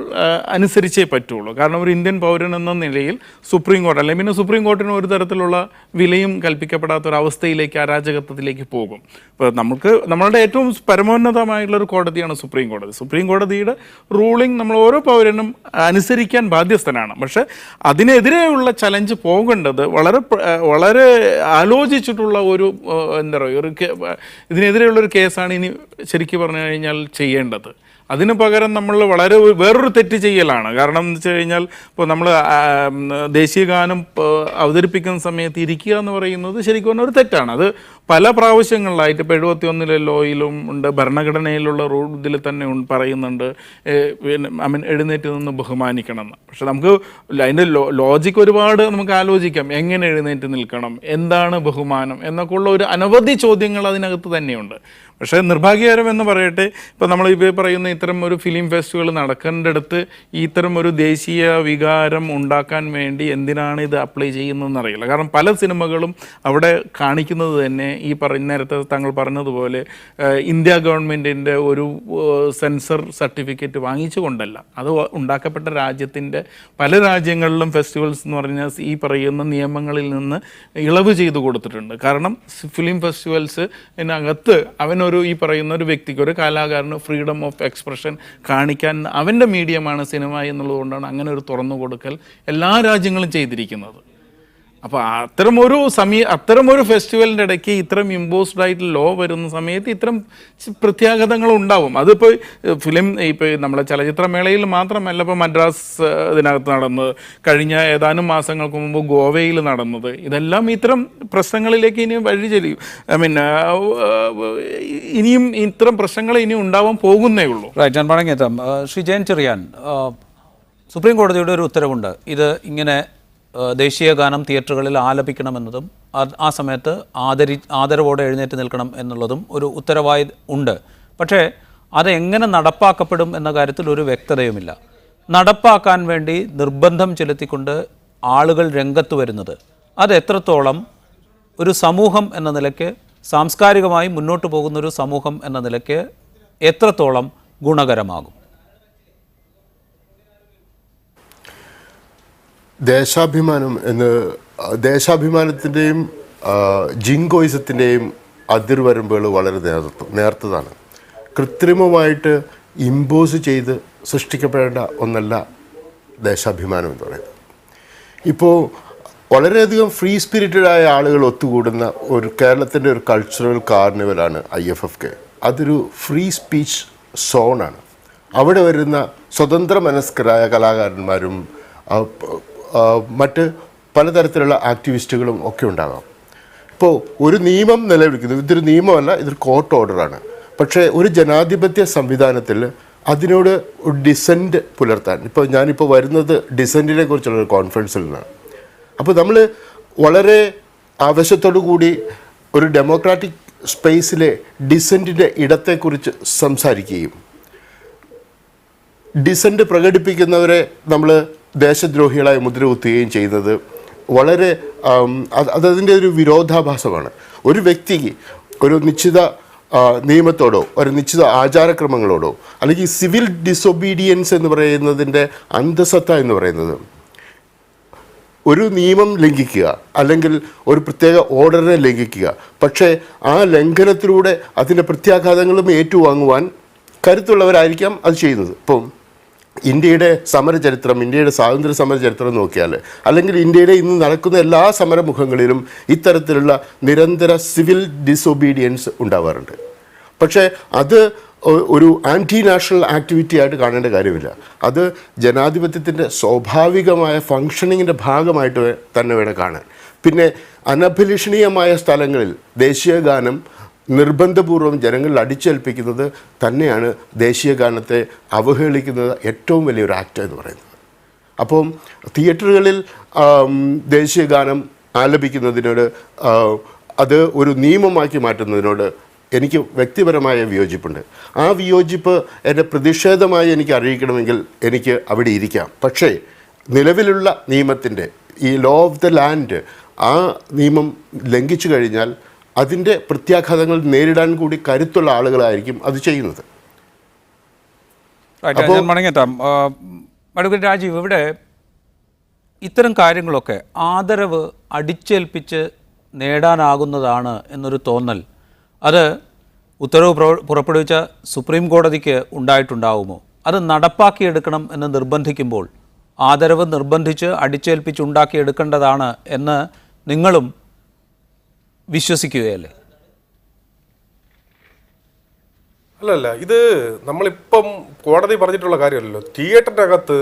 അനുസരിച്ചേ പറ്റുള്ളൂ. കാരണം ഒരു ഇന്ത്യൻ പൗരൻ എന്ന നിലയിൽ സുപ്രീം കോർട്ട് അല്ലെങ്കിൽ പിന്നെ സുപ്രീം കോർട്ടിന് ഒരു തരത്തിലുള്ള വിലയും കൽപ്പിക്കപ്പെടാത്ത ഒരു അവസ്ഥയിലേക്ക്, അരാജകത്വത്തിലേക്ക് പോകും. ഇപ്പോൾ നമ്മളുടെ ഏറ്റവും പരമോന്നതമായിട്ടുള്ളൊരു കോടതിയാണ് സുപ്രീം കോടതി. സുപ്രീം കോടതിയുടെ റൂളിംഗ് നമ്മൾ ഓരോ പൗരനും അനുസരിക്കാൻ ബാധ്യസ്ഥനാണ്. പക്ഷേ അതിനെതിരെയുള്ള ചലഞ്ച് പോകേണ്ടത് വളരെ ആലോചിച്ചിട്ടുള്ള ഒരു എന്താ പറയുക, ഇതിനെതിരെയുള്ളൊരു കേസാണ് ഇനി ശരിക്കും പറഞ്ഞു കഴിഞ്ഞാൽ ചെയ്യേണ്ടത്. അതിന് പകരം നമ്മൾ വേറൊരു തെറ്റ് ചെയ്യലാണ്. കാരണം എന്ന് വെച്ച് കഴിഞ്ഞാൽ ഇപ്പോൾ നമ്മൾ ദേശീയ ഗാനം അവതരിപ്പിക്കുന്ന സമയത്ത് ഇരിക്കുക എന്ന് പറയുന്നത് ശരിക്കും പറഞ്ഞാൽ ഒരു തെറ്റാണ്. അത് പല പ്രാവശ്യങ്ങളിലായിട്ട് ഇപ്പോൾ 71 ലോയിലും ഉണ്ട്, ഭരണഘടനയിലുള്ള ഇതിൽ തന്നെ പറയുന്നുണ്ട് എഴുന്നേറ്റ് നിന്ന് ബഹുമാനിക്കണം എന്ന്. പക്ഷെ നമുക്ക് അതിൻ്റെ ലോജിക്ക് ഒരുപാട് നമുക്ക് ആലോചിക്കാം. എങ്ങനെ എഴുന്നേറ്റ് നിൽക്കണം, എന്താണ് ബഹുമാനം എന്നൊക്കെ ഉള്ള ഒരു അനവധി ചോദ്യങ്ങൾ അതിനകത്ത് തന്നെയുണ്ട്. പക്ഷേ നിർഭാഗ്യകരം എന്ന് പറയട്ടെ, ഇപ്പോൾ നമ്മൾ പറയുന്ന ഇത്തരം ഒരു ഫിലിം ഫെസ്റ്റിവൽ നടക്കേണ്ടടുത്ത് ഇത്തരം ഒരു ദേശീയ വികാരം ഉണ്ടാക്കാൻ വേണ്ടി എന്തിനാണ് ഇത് അപ്ലൈ ചെയ്യുന്നതെന്ന് അറിയില്ല. കാരണം പല സിനിമകളും അവിടെ കാണിക്കുന്നത് തന്നെ ഈ നേരത്തെ താങ്കൾ പറഞ്ഞതുപോലെ ഇന്ത്യ ഗവൺമെൻറ്റിൻ്റെ ഒരു സെൻസർ സർട്ടിഫിക്കറ്റ് വാങ്ങിച്ചു കൊണ്ടല്ല, അത് ഉണ്ടാക്കപ്പെട്ട രാജ്യത്തിൻ്റെ പല രാജ്യങ്ങളിലും ഫെസ്റ്റിവൽസ് എന്ന് പറഞ്ഞാൽ ഈ പറയുന്ന നിയമങ്ങളിൽ നിന്ന് ഇളവ് ചെയ്തു കൊടുത്തിട്ടുണ്ട്. കാരണം ഫിലിം ഫെസ്റ്റിവൽസ് ഇതിനകത്ത് ഈ പറയുന്ന ഒരു വ്യക്തിക്ക്, ഒരു കലാകാരന് ഫ്രീഡം ഓഫ് എക്സ്പ്രഷൻ കാണിക്കാൻ അവൻ്റെ മീഡിയമാണ് സിനിമ എന്നുള്ളതുകൊണ്ടാണ് അങ്ങനെ ഒരു തുറന്നു കൊടുക്കൽ എല്ലാ രാജ്യങ്ങളും ചെയ്തിരിക്കുന്നത്. അപ്പോൾ അത്തരമൊരു ഫെസ്റ്റിവലിൻ്റെ ഇടയ്ക്ക് ഇത്തരം ഇമ്പോസ്ഡ് ആയിട്ട് ലോ വരുന്ന സമയത്ത് ഇത്തരം പ്രത്യാഘാതങ്ങൾ ഉണ്ടാവും. അതിപ്പോൾ ഇപ്പോൾ നമ്മളെ ചലച്ചിത്രമേളയിൽ മാത്രമല്ല, ഇപ്പോൾ മദ്രാസ് ഇതിനകത്ത് നടന്നത്, കഴിഞ്ഞ ഏതാനും മാസങ്ങൾക്ക് മുമ്പ് ഗോവയിൽ നടന്നത്, ഇതെല്ലാം ഇത്തരം പ്രശ്നങ്ങളിലേക്ക് ഇനി വഴി ചെല്ലും. ഇനിയും ഇത്തരം പ്രശ്നങ്ങൾ ഇനി ഉണ്ടാവാൻ പോകുന്നേ ഉള്ളൂ. ഞാൻ പറഞ്ഞെത്താം. ശ്രീ ജയൻ ചെറിയാൻ, സുപ്രീം കോടതിയുടെ ഒരു ഉത്തരവുണ്ട്, ഇത് ഇങ്ങനെ ദേശീയ ഗാനം തിയേറ്ററുകളിൽ ആലപിക്കണമെന്നതും ആ സമയത്ത് ആദരവോടെ എഴുന്നേറ്റ് നിൽക്കണം എന്നുള്ളതും ഒരു ഉത്തരവായി ഉണ്ട്. പക്ഷേ അതെങ്ങനെ നടപ്പാക്കപ്പെടും എന്ന കാര്യത്തിൽ ഒരു വ്യക്തതയുമില്ല. നടപ്പാക്കാൻ വേണ്ടി നിർബന്ധം ചെലുത്തിക്കൊണ്ട് ആളുകൾ രംഗത്ത് വരുന്നത് അത് എത്രത്തോളം ഒരു സമൂഹം എന്ന നിലയ്ക്ക്, സാംസ്കാരികമായി മുന്നോട്ട് പോകുന്നൊരു സമൂഹം എന്ന നിലയ്ക്ക് എത്രത്തോളം ഗുണകരമാകും? ദേശാഭിമാനത്തിൻ്റെയും ജിങ്കോയിസത്തിൻ്റെയും അതിർവരമ്പുകൾ വളരെ നേർത്തതാണ്. കൃത്രിമമായിട്ട് ഇമ്പോസ് ചെയ്ത് സൃഷ്ടിക്കപ്പെടേണ്ട ഒന്നല്ല ദേശാഭിമാനം എന്ന് പറയുന്നത്. ഇപ്പോൾ വളരെയധികം ഫ്രീ സ്പിരിറ്റഡായ ആളുകൾ ഒത്തുകൂടുന്ന കേരളത്തിൻ്റെ ഒരു കൾച്ചറൽ കാർണിവലാണ് IFFK. അതൊരു ഫ്രീ സ്പീച്ച് സോണാണ്. അവിടെ വരുന്ന സ്വതന്ത്ര മനസ്കരായ കലാകാരന്മാരും മറ്റ് പലതരത്തിലുള്ള ആക്ടിവിസ്റ്റുകളും ഒക്കെ ഉണ്ടാകാം. ഇപ്പോൾ ഒരു നിയമം നിലവിലിരിക്കുന്നു, ഇതൊരു നിയമമല്ല, ഇതൊരു കോർട്ട് ഓർഡറാണ്. പക്ഷേ ഒരു ജനാധിപത്യ സംവിധാനത്തിൽ അതിനോട് ഡിസെൻറ്റ് പുലർത്താൻ, ഇപ്പോൾ ഞാനിപ്പോൾ വരുന്നത് ഡിസെൻറ്റിനെ കുറിച്ചുള്ളൊരു കോൺഫറൻസിൽ നിന്നാണ്. അപ്പോൾ നമ്മൾ വളരെ ആവശ്യത്തോടു കൂടി ഒരു ഡെമോക്രാറ്റിക് സ്പേസിലെ ഡിസെൻറ്റിൻ്റെ ഇടത്തെക്കുറിച്ച് സംസാരിക്കുകയും ഡിസെൻറ്റ് പ്രകടിപ്പിക്കുന്നവരെ നമ്മൾ ദേശദ്രോഹികളായി മുദ്രകുത്തുകയും ചെയ്യുന്നത് വളരെ അതിൻ്റെ ഒരു വിരോധാഭാസമാണ്. ഒരു വ്യക്തിക്ക് ഒരു നിശ്ചിത നിയമത്തോടോ ഒരു നിശ്ചിത ആചാരക്രമങ്ങളോടോ അല്ലെങ്കിൽ സിവിൽ ഡിസൊബീഡിയൻസ് എന്ന് പറയുന്നതിൻ്റെ അന്തസത്ത എന്ന് പറയുന്നത് ഒരു നിയമം ലംഘിക്കുക അല്ലെങ്കിൽ ഒരു പ്രത്യേക ഓർഡറിനെ ലംഘിക്കുക, പക്ഷേ ആ ലംഘനത്തിലൂടെ അതിൻ്റെ പ്രത്യാഘാതങ്ങളും ഏറ്റുവാങ്ങുവാൻ കരുത്തുള്ളവരായിരിക്കാം അത് ചെയ്യുന്നത്. ഇപ്പം ഇന്ത്യയുടെ സമരചരിത്രം, ഇന്ത്യയുടെ സ്വാതന്ത്ര്യ സമര ചരിത്രം നോക്കിയാൽ, അല്ലെങ്കിൽ ഇന്ത്യയുടെ ഇന്ന് നടക്കുന്ന എല്ലാ സമരമുഖങ്ങളിലും ഇത്തരത്തിലുള്ള നിരന്തര സിവിൽ ഡിസൊബീഡിയൻസ് ഉണ്ടാവാറുണ്ട്. പക്ഷേ അത് ഒരു ആൻറ്റി നാഷണൽ ആക്ടിവിറ്റി ആയിട്ട് കാണേണ്ട കാര്യമില്ല. അത് ജനാധിപത്യത്തിൻ്റെ സ്വാഭാവികമായ ഫങ്ഷനിങ്ങിൻ്റെ ഭാഗമായിട്ട് തന്നെ വേണം കാണാൻ. പിന്നെ അനഭിലഷണീയമായ സ്ഥലങ്ങളിൽ ദേശീയ ഗാനം നിർബന്ധപൂർവ്വം ജനങ്ങളിൽ അടിച്ചേൽപ്പിക്കുന്നത് തന്നെയാണ് ദേശീയ ഗാനത്തെ അവഹേളിക്കുന്നത് ഏറ്റവും വലിയൊരു ആക്ട് എന്ന് പറയുന്നത്. അപ്പം തിയേറ്ററുകളിൽ ദേശീയ ഗാനം ആലപിക്കുന്നതിനോട് അത് ഒരു നിയമമാക്കി മാറ്റുന്നതിനോട് എനിക്ക് വ്യക്തിപരമായ വിയോജിപ്പുണ്ട്. ആ വിയോജിപ്പ് എൻ്റെ പ്രതിഷേധമായി എനിക്ക് അറിയിക്കണമെങ്കിൽ എനിക്ക് അവിടെ ഇരിക്കാം. പക്ഷേ നിലവിലുള്ള നിയമത്തിൻ്റെ ഈ ലോ ഓഫ് ദ ലാൻഡ് ആ നിയമം ലംഘിച്ചു കഴിഞ്ഞാൽ അതിൻ്റെ പ്രത്യാഘാതങ്ങൾ നേരിടാൻ കൂടി കരുത്തുള്ള ആളുകളായിരിക്കും അത് ചെയ്യുന്നത്. ഞാൻ മടങ്ങിയെത്താം. അഡ്വക്കേറ്റ് രാജീവ്, ഇവിടെ ഇത്തരം കാര്യങ്ങളൊക്കെ ആദരവ് അടിച്ചേൽപ്പിച്ച് നേടാനാകുന്നതാണ് എന്നൊരു തോന്നൽ അത് ഉത്തരവ് പുറപ്പെടുവിച്ച സുപ്രീം കോടതിക്ക് ഉണ്ടായിട്ടുണ്ടാവുമോ? അത് നടപ്പാക്കിയെടുക്കണം എന്ന് നിർബന്ധിക്കുമ്പോൾ ആദരവ് നിർബന്ധിച്ച് അടിച്ചേൽപ്പിച്ച് ഉണ്ടാക്കിയെടുക്കേണ്ടതാണ് എന്ന് നിങ്ങളും വിശ്വസിക്കുകയല്ലേ? അല്ലല്ല, ഇത് നമ്മളിപ്പം കോടതി പറഞ്ഞിട്ടുള്ള കാര്യമല്ലല്ലോ. തിയേറ്ററിനകത്ത്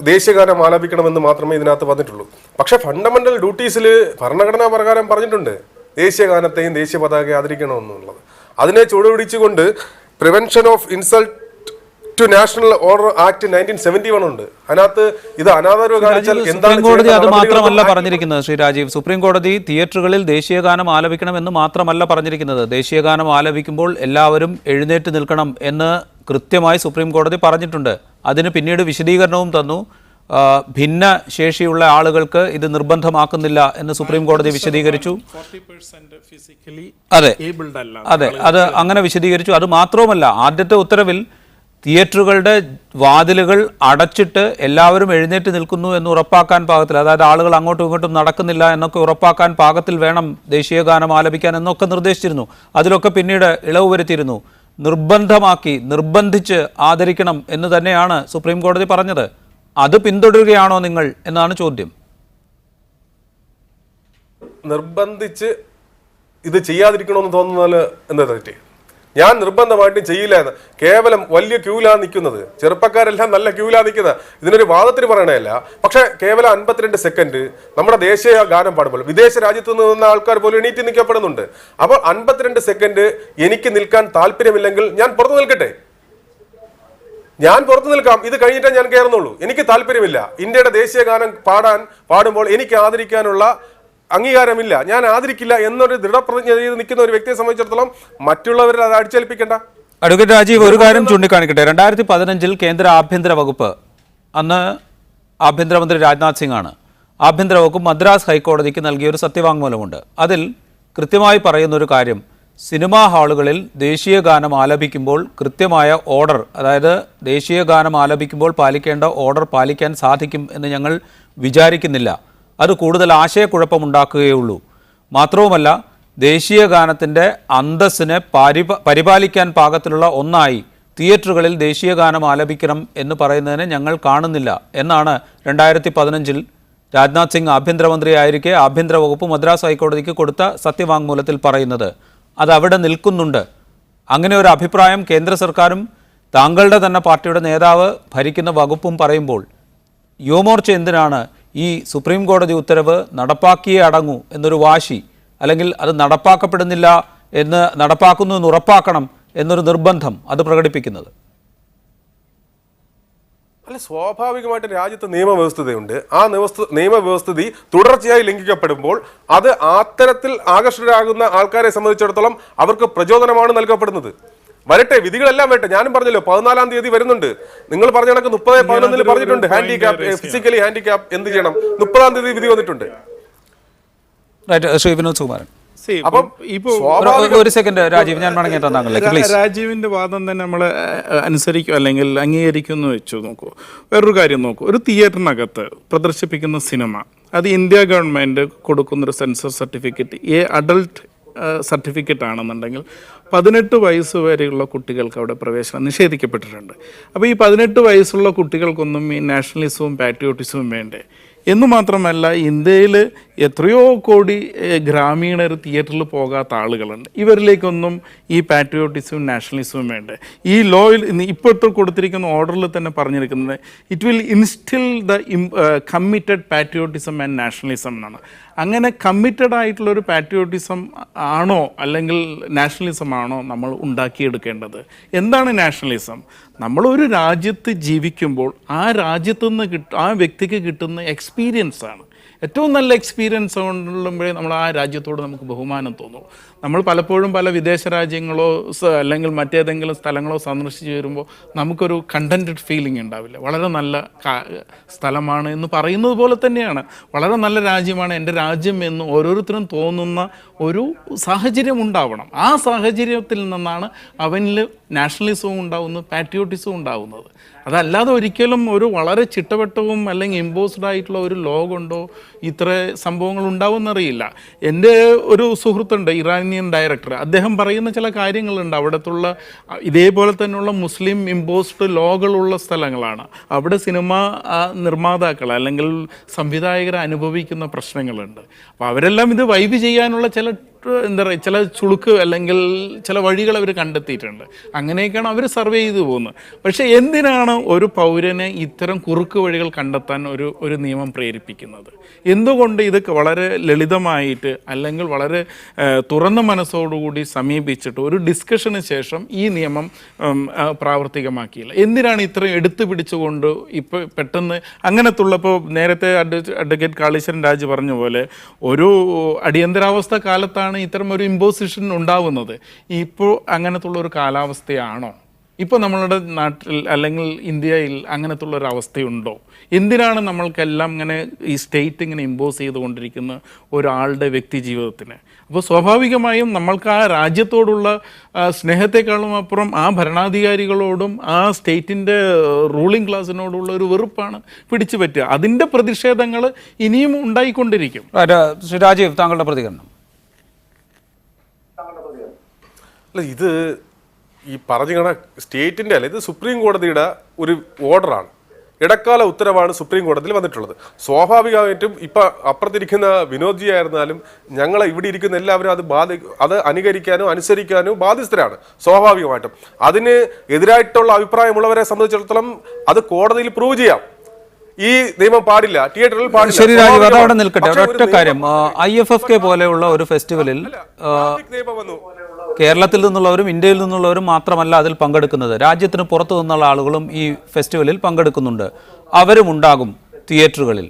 ദേശീയഗാനം ആലപിക്കണമെന്ന് മാത്രമേ ഇതിനകത്ത് വന്നിട്ടുള്ളൂ. പക്ഷെ ഫണ്ടമെന്റൽ ഡ്യൂട്ടീസിൽ ഭരണഘടനാ പ്രകാരം പറഞ്ഞിട്ടുണ്ട് ദേശീയഗാനത്തെയും ദേശീയ പതാകയെ ആദരിക്കണമെന്നുള്ളത്. അതിനെ ചുവടുപിടിച്ചുകൊണ്ട് prevention of insult to national ഓർഡർ ആക്ട് 1971 ഉണ്ട്. അതിനകത്ത് ഇത് അനാദരവ് കാണിച്ചാൽ സുപ്രീം കോടതി അത് മാത്രമല്ല പറഞ്ഞിരിക്കുന്നത്. ശ്രീ രാജീവ്, സുപ്രീം കോടതി തിയേറ്ററുകളിൽ ദേശീയഗാനം ആലപിക്കണമെന്ന് മാത്രമല്ല പറഞ്ഞിരിക്കുന്നത്. ദേശീയഗാനം ആലപിക്കുമ്പോൾ എല്ലാവരും എഴുന്നേറ്റ് നിൽക്കണം എന്ന് കൃത്യമായി സുപ്രീം കോടതി പറഞ്ഞിട്ടുണ്ട്. അതിന് പിന്നീട് വിശദീകരണവും തന്നു. ഭിന്ന ശേഷിയുള്ള ആളുകൾക്ക് ഇത് നിർബന്ധമാക്കുന്നില്ല എന്ന് സുപ്രീം കോടതി വിശദീകരിച്ചു. അതെ അതെ, അത് അങ്ങനെ വിശദീകരിച്ചു. അത് മാത്രവുമല്ല, ആദ്യത്തെ ഉത്തരവിൽ തിയേറ്ററുകളുടെ വാതിലുകൾ അടച്ചിട്ട് എല്ലാവരും എഴുന്നേറ്റ് നിൽക്കുന്നു എന്ന് ഉറപ്പാക്കാൻ പാകത്തിൽ, അതായത് ആളുകൾ അങ്ങോട്ടും ഇങ്ങോട്ടും നടക്കുന്നില്ല എന്നൊക്കെ ഉറപ്പാക്കാൻ പാകത്തിൽ വേണം ദേശീയഗാനം ആലപിക്കാൻ എന്നൊക്കെ നിർദ്ദേശിച്ചിരുന്നു. അതിലൊക്കെ പിന്നീട് ഇളവ് വരുത്തിയിരുന്നു. നിർബന്ധിച്ച് ആദരിക്കണം എന്ന് തന്നെയാണ് സുപ്രീം കോടതി പറഞ്ഞത്. അത് പിന്തുടരുകയാണോ നിങ്ങൾ എന്നാണ് ചോദ്യം. നിർബന്ധിച്ച് ഇത് ചെയ്യാതിരിക്കണമെന്ന് തോന്നുന്നാൽ എന്താ തെറ്റ്? ഞാൻ നിർബന്ധമായിട്ടും ചെയ്യില്ല എന്ന്. കേവലം വലിയ ക്യൂലാണ് നിൽക്കുന്നത്, ചെറുപ്പക്കാരെല്ലാം നല്ല ക്യൂലാണ് നിൽക്കുന്നത്. ഇതിനൊരു വാദത്തിന് പറയണതല്ല. പക്ഷെ കേവലം 52 സെക്കൻഡ് നമ്മുടെ ദേശീയ ഗാനം പാടുമ്പോൾ വിദേശ രാജ്യത്ത് നിന്ന് വന്ന ആൾക്കാർ പോലും എണീറ്റ് നിൽക്കപ്പെടുന്നുണ്ട്. അപ്പോൾ 52 സെക്കൻഡ് എനിക്ക് നിൽക്കാൻ താല്പര്യമില്ലെങ്കിൽ ഞാൻ പുറത്തു നിൽക്കട്ടെ, ഞാൻ പുറത്തു നിൽക്കാം. ഇത് കഴിഞ്ഞിട്ടേ ഞാൻ കയറുന്നുള്ളൂ. എനിക്ക് താല്പര്യമില്ല. ഇന്ത്യയുടെ ദേശീയ ഗാനം പാടുമ്പോൾ എനിക്ക് ആദരിക്കാനുള്ള അംഗീകാരമില്ല, ഞാൻ ആദരിക്കില്ല എന്നൊരു ദൃഢപ്രതിജ്ഞ ചെയ്ത് നിൽക്കുന്ന ഒരു വ്യക്തിയെ സംബന്ധിച്ചിടത്തോളം മറ്റുള്ളവരിൽ അത് അടിച്ചേൽപ്പിക്കേണ്ട. അഡ്വക്കേറ്റ് രാജീവ്, ഒരു കാര്യം ചൂണ്ടിക്കാണിക്കട്ടെ. 2015 കേന്ദ്ര ആഭ്യന്തര വകുപ്പ്, അന്ന് ആഭ്യന്തരമന്ത്രി രാജ്നാഥ് സിംഗ് ആണ്, ആഭ്യന്തര വകുപ്പ് മദ്രാസ് ഹൈക്കോടതിക്ക് നൽകിയ ഒരു സത്യവാങ്മൂലമുണ്ട്. അതിൽ കൃത്യമായി പറയുന്നൊരു കാര്യം, സിനിമാ ഹാളുകളിൽ ദേശീയ ഗാനം ആലപിക്കുമ്പോൾ കൃത്യമായ ഓർഡർ, അതായത് ദേശീയ ഗാനം ആലപിക്കുമ്പോൾ പാലിക്കേണ്ട ഓർഡർ പാലിക്കാൻ സാധിക്കും എന്ന് ഞങ്ങൾ വിചാരിക്കുന്നില്ല. അത് കൂടുതൽ ആശയക്കുഴപ്പമുണ്ടാക്കുകയുള്ളൂ. മാത്രവുമല്ല, ദേശീയ ഗാനത്തിൻ്റെ അന്തസ്സിനെ പരിപാലിക്കാൻ പാകത്തിലുള്ള ഒന്നായി തിയേറ്ററുകളിൽ ദേശീയ ഗാനം ആലപിക്കണം എന്ന് പറയുന്നതിനെ ഞങ്ങൾ കാണുന്നില്ല എന്നാണ് 2015 രാജ്നാഥ് സിംഗ് ആഭ്യന്തരമന്ത്രിയായിരിക്കെ ആഭ്യന്തര വകുപ്പ് മദ്രാസ് ഹൈക്കോടതിക്ക് കൊടുത്ത സത്യവാങ്മൂലത്തിൽ പറയുന്നത്. അതവിടെ നിൽക്കുന്നുണ്ട്. അങ്ങനെ ഒരു അഭിപ്രായം കേന്ദ്ര സർക്കാരും താങ്കളുടെ തന്നെ പാർട്ടിയുടെ നേതാവ് ഭരിക്കുന്ന വകുപ്പും പറയുമ്പോൾ യുവമോർച്ച എന്തിനാണ് ഈ സുപ്രീം കോടതി ഉത്തരവ് നടപ്പാക്കിയേ അടങ്ങൂ എന്നൊരു വാശി, അല്ലെങ്കിൽ അത് നടപ്പാക്കപ്പെടുന്നില്ല എന്ന്, നടപ്പാക്കുന്നു എന്ന് ഉറപ്പാക്കണം എന്നൊരു നിർബന്ധം അത് പ്രകടിപ്പിക്കുന്നത്? അല്ല, സ്വാഭാവികമായിട്ട് രാജ്യത്ത് നിയമവ്യവസ്ഥതയുണ്ട്. ആ നിയമവ്യവസ്ഥിതി തുടർച്ചയായി ലംഘിക്കപ്പെടുമ്പോൾ അത് അത്തരത്തിൽ ആകർഷകരാകുന്ന ആൾക്കാരെ സംബന്ധിച്ചിടത്തോളം അവർക്ക് പ്രചോദനമാണ് നൽകപ്പെടുന്നത്. വരട്ടെ, വിധികളെല്ലാം വരട്ടെ. ഞാനും പറഞ്ഞല്ലോ 14-ാം തീയതി വരുന്നുണ്ട്. നിങ്ങൾ പറഞ്ഞ കണക്ക് 30-11 പറഞ്ഞിട്ടുണ്ട്. ഹാൻഡിക്യാപ്പ്, ഫിസിക്കലി ഹാൻഡിക്യാപ്പ് എന്ത് ചെയ്യണം, 30-ാം തീയതി വിധി വന്നിട്ടുണ്ട്. ശ്രീ വിനോദ് സുകുമാരൻ, ഒരു സെക്കൻഡ് രാജീവ്, ഞാൻ രാജീവിന്റെ വാദം തന്നെ നമ്മൾ അനുസരിക്കും അല്ലെങ്കിൽ അംഗീകരിക്കുമെന്ന് വെച്ചു നോക്കൂ. വേറൊരു കാര്യം നോക്കൂ, ഒരു തിയേറ്ററിനകത്ത് പ്രദർശിപ്പിക്കുന്ന സിനിമ അത് ഇന്ത്യ ഗവൺമെൻറ് കൊടുക്കുന്നൊരു സെൻസർ സർട്ടിഫിക്കറ്റ്, അഡൾട്ട് സർട്ടിഫിക്കറ്റ് ആണെന്നുണ്ടെങ്കിൽ 18 വയസ്സ് വരെയുള്ള കുട്ടികൾക്ക് അവിടെ പ്രവേശനം നിഷേധിക്കപ്പെട്ടിട്ടുണ്ട്. അപ്പോൾ ഈ 18 വയസ്സുള്ള കുട്ടികൾക്കൊന്നും ഈ നാഷണലിസവും പാട്രിയോട്ടിസവും വേണ്ടേ? എന്നു മാത്രമല്ല, ഇന്ത്യയിൽ എത്രയോ കോടി ഗ്രാമീണർ തിയേറ്ററിൽ പോകാത്ത ആളുകളുണ്ട്. ഇവരിലേക്കൊന്നും ഈ പാട്രിയോട്ടിസവും നാഷണലിസവും വേണ്ടേ? ഈ ലോയിൽ ഇപ്പോഴത്തെ കൊടുത്തിരിക്കുന്ന ഓർഡറിൽ തന്നെ പറഞ്ഞിരിക്കുന്നത് it will ഇൻസ്റ്റിൽ the committed patriotism and nationalism എന്നാണ്. അങ്ങനെ കമ്മിറ്റഡ് ആയിട്ടുള്ള ഒരു പാട്രിയോട്ടിസം ആണോ അല്ലെങ്കിൽ നാഷണലിസം ആണോ നമ്മൾ ഉണ്ടാക്കിയെടുക്കേണ്ടത്? എന്താണ് നാഷണലിസം? നമ്മളൊരു രാജ്യത്ത് ജീവിക്കുമ്പോൾ ആ രാജ്യത്തു നിന്ന് ആ വ്യക്തിക്ക് കിട്ടുന്ന എക്സ്പീരിയൻസ് ആണ്. ഏറ്റവും നല്ല എക്സ്പീരിയൻസ് കൊണ്ടുമ്പോഴേ നമ്മൾ ആ രാജ്യത്തോട് നമുക്ക് ബഹുമാനം തോന്നും. നമ്മൾ പലപ്പോഴും പല വിദേശ രാജ്യങ്ങളോ അല്ലെങ്കിൽ മറ്റേതെങ്കിലും സ്ഥലങ്ങളോ സന്ദർശിച്ച് വരുമ്പോൾ നമുക്കൊരു കണ്ടൻറ്റഡ് ഫീലിംഗ് ഉണ്ടാവില്ല. വളരെ നല്ല സ്ഥലമാണ് എന്ന് പറയുന്നത് പോലെ തന്നെയാണ് വളരെ നല്ല രാജ്യമാണ് എൻ്റെ രാജ്യം എന്ന് ഓരോരുത്തരും തോന്നുന്ന ഒരു സാഹചര്യം ഉണ്ടാവണം. ആ സാഹചര്യത്തിൽ നിന്നാണ് അവനിൽ നാഷണലിസവും ഉണ്ടാവുന്നത്, പാട്രിയോട്ടിസവും ഉണ്ടാവുന്നത്. അതല്ലാതെ ഒരിക്കലും ഒരു വളരെ ചിട്ടവട്ടവും അല്ലെങ്കിൽ ഇമ്പോസ്ഡ് ആയിട്ടുള്ള ഒരു ലോ കൊണ്ടോ ഇത്ര സംഭവങ്ങൾ ഉണ്ടാവുമെന്നറിയില്ല. എൻ്റെ ഒരു സുഹൃത്തുണ്ട്, ഇറാനിയൻ ഡയറക്ടർ. അദ്ദേഹം പറയുന്ന ചില കാര്യങ്ങളുണ്ട്. അവിടത്തുള്ള ഇതേപോലെ തന്നെയുള്ള മുസ്ലിം ഇമ്പോസ്ഡ് ലോകളുള്ള സ്ഥലങ്ങളാണ്. അവിടെ സിനിമ നിർമ്മാതാക്കൾ അല്ലെങ്കിൽ സംവിധായകർ അനുഭവിക്കുന്ന പ്രശ്നങ്ങളുണ്ട്. അപ്പോൾ അവരെല്ലാം ഇത് വൈബ് ചെയ്യാനുള്ള ചില എന്താ പറയുക ചില ചുളുക്ക് അല്ലെങ്കിൽ ചില വഴികൾ അവർ കണ്ടെത്തിയിട്ടുണ്ട്. അങ്ങനെയൊക്കെയാണ് അവർ സർവേ ചെയ്തു പോകുന്നത്. പക്ഷേ എന്തിനാണ് ഒരു പൗരനെ ഇത്തരം കുറുക്ക് വഴികൾ കണ്ടെത്താൻ ഒരു നിയമം പ്രേരിപ്പിക്കുന്നത്? എന്തുകൊണ്ട് ഇത് വളരെ ലളിതമായിട്ട് അല്ലെങ്കിൽ വളരെ തുറന്ന മനസ്സോടുകൂടി സമീപിച്ചിട്ട് ഒരു ഡിസ്കഷന് ശേഷം ഈ നിയമം പ്രാവർത്തികമാക്കിയില്ല? എന്തിനാണ് ഇത്രയും എടുത്തു പിടിച്ചുകൊണ്ട് ഇപ്പോൾ പെട്ടെന്ന് അങ്ങനത്തുള്ളപ്പോൾ നേരത്തെ അഡ്വക്കേറ്റ് കാളീശ്വരൻ രാജ് പറഞ്ഞ പോലെ ഒരു അടിയന്തരാവസ്ഥ കാലത്താണ് ഇത്തരം ഒരു ഇമ്പോസിഷൻ ഉണ്ടാവുന്നത്. ഇപ്പോൾ അങ്ങനത്തുള്ള ഒരു കാലാവസ്ഥയാണോ ഇപ്പോൾ നമ്മളുടെ നാട്ടിൽ അല്ലെങ്കിൽ ഇന്ത്യയിൽ അങ്ങനത്തുള്ള ഒരു അവസ്ഥയുണ്ടോ? എന്തിനാണ് നമ്മൾക്കെല്ലാം ഇങ്ങനെ ഈ സ്റ്റേറ്റ് ഇങ്ങനെ ഇമ്പോസ് ചെയ്തുകൊണ്ടിരിക്കുന്ന ഒരാളുടെ വ്യക്തി ജീവിതത്തിന്? അപ്പോൾ സ്വാഭാവികമായും നമ്മൾക്ക് ആ രാജ്യത്തോടുള്ള സ്നേഹത്തെക്കാളും അപ്പുറം ആ ഭരണാധികാരികളോടും ആ സ്റ്റേറ്റിൻ്റെ റൂളിംഗ് ക്ലാസ്സിനോടുള്ള ഒരു വെറുപ്പാണ് പിടിച്ചു പറ്റുക. അതിൻ്റെ പ്രതിഷേധങ്ങൾ ഇനിയും ഉണ്ടായിക്കൊണ്ടിരിക്കും. ശ്രീ രാജീവ്, താങ്കളുടെ പ്രതികരണം. അല്ല, ഇത് ഈ പറഞ്ഞ സ്റ്റേറ്റിൻ്റെ അല്ല, ഇത് സുപ്രീം കോടതിയുടെ ഒരു ഓർഡറാണ്. ഇടക്കാല ഉത്തരവാണ് സുപ്രീം കോടതിയിൽ വന്നിട്ടുള്ളത്. സ്വാഭാവികമായിട്ടും ഇപ്പം അപ്പുറത്തിരിക്കുന്ന വിനോദ്ജി ആയിരുന്നാലും ഞങ്ങൾ ഇവിടെ ഇരിക്കുന്ന എല്ലാവരും അത് അനുകരിക്കാനും അനുസരിക്കാനും ബാധ്യസ്ഥരാണ് സ്വാഭാവികമായിട്ടും. അതിന് എതിരായിട്ടുള്ള അഭിപ്രായമുള്ളവരെ സംബന്ധിച്ചിടത്തോളം അത് കോടതിയിൽ പ്രൂവ് ചെയ്യാം. ഈ നിയമം പാടില്ല, തിയേറ്ററിൽ പാടില്ല. ശരി രാജീവ്, അതവിടെ നിൽക്കട്ടെ. ഒരൊറ്റ കാര്യം, IFFK പോലെയുള്ള ഒരു ഫെസ്റ്റിവലിൽ കേരളത്തിൽ നിന്നുള്ളവരും ഇന്ത്യയിൽ നിന്നുള്ളവരും മാത്രമല്ല അതിൽ പങ്കെടുക്കുന്നത്. രാജ്യത്തിന് പുറത്തു നിന്നുള്ള ആളുകളും ഈ ഫെസ്റ്റിവലിൽ പങ്കെടുക്കുന്നുണ്ട്. അവരും ഉണ്ടാകും തിയേറ്ററുകളിൽ.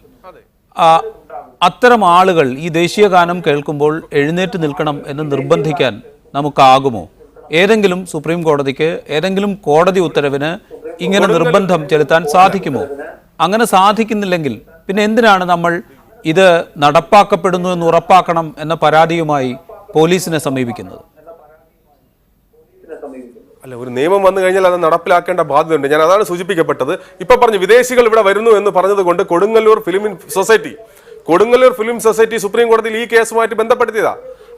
അത്തരം ആളുകൾ ഈ ദേശീയ ഗാനം കേൾക്കുമ്പോൾ എഴുന്നേറ്റ് നിൽക്കണം എന്ന് നിർബന്ധിക്കാൻ നമുക്കാകുമോ? ഏതെങ്കിലും സുപ്രീം കോടതിക്ക്, ഏതെങ്കിലും കോടതി ഉത്തരവിന് ഇങ്ങനെ നിർബന്ധം ചെലുത്താൻ സാധിക്കുമോ? അങ്ങനെ സാധിക്കുന്നില്ലെങ്കിൽ പിന്നെ എന്തിനാണ് നമ്മൾ ഇത് നടപ്പാക്കപ്പെടുന്നു എന്ന് ഉറപ്പാക്കണം എന്ന പരാതിയുമായി പോലീസിനെ സമീപിക്കുന്നത്? അല്ല, ഒരു നിയമം വന്നു കഴിഞ്ഞാൽ അത് നടപ്പിലാക്കേണ്ട ബാധ്യതയുണ്ട്. ഞാൻ അതാണ് സൂചിപ്പിക്കപ്പെട്ടത്. ഇപ്പൊ പറഞ്ഞു വിദേശികൾ ഇവിടെ വരുന്നു എന്ന് പറഞ്ഞത് കൊണ്ട് കൊടുങ്ങല്ലൂർ ഫിലിം സൊസൈറ്റി സുപ്രീം കോടതിയിൽ ഈ കേസുമായിട്ട് ബന്ധപ്പെടുത്തിയതാ.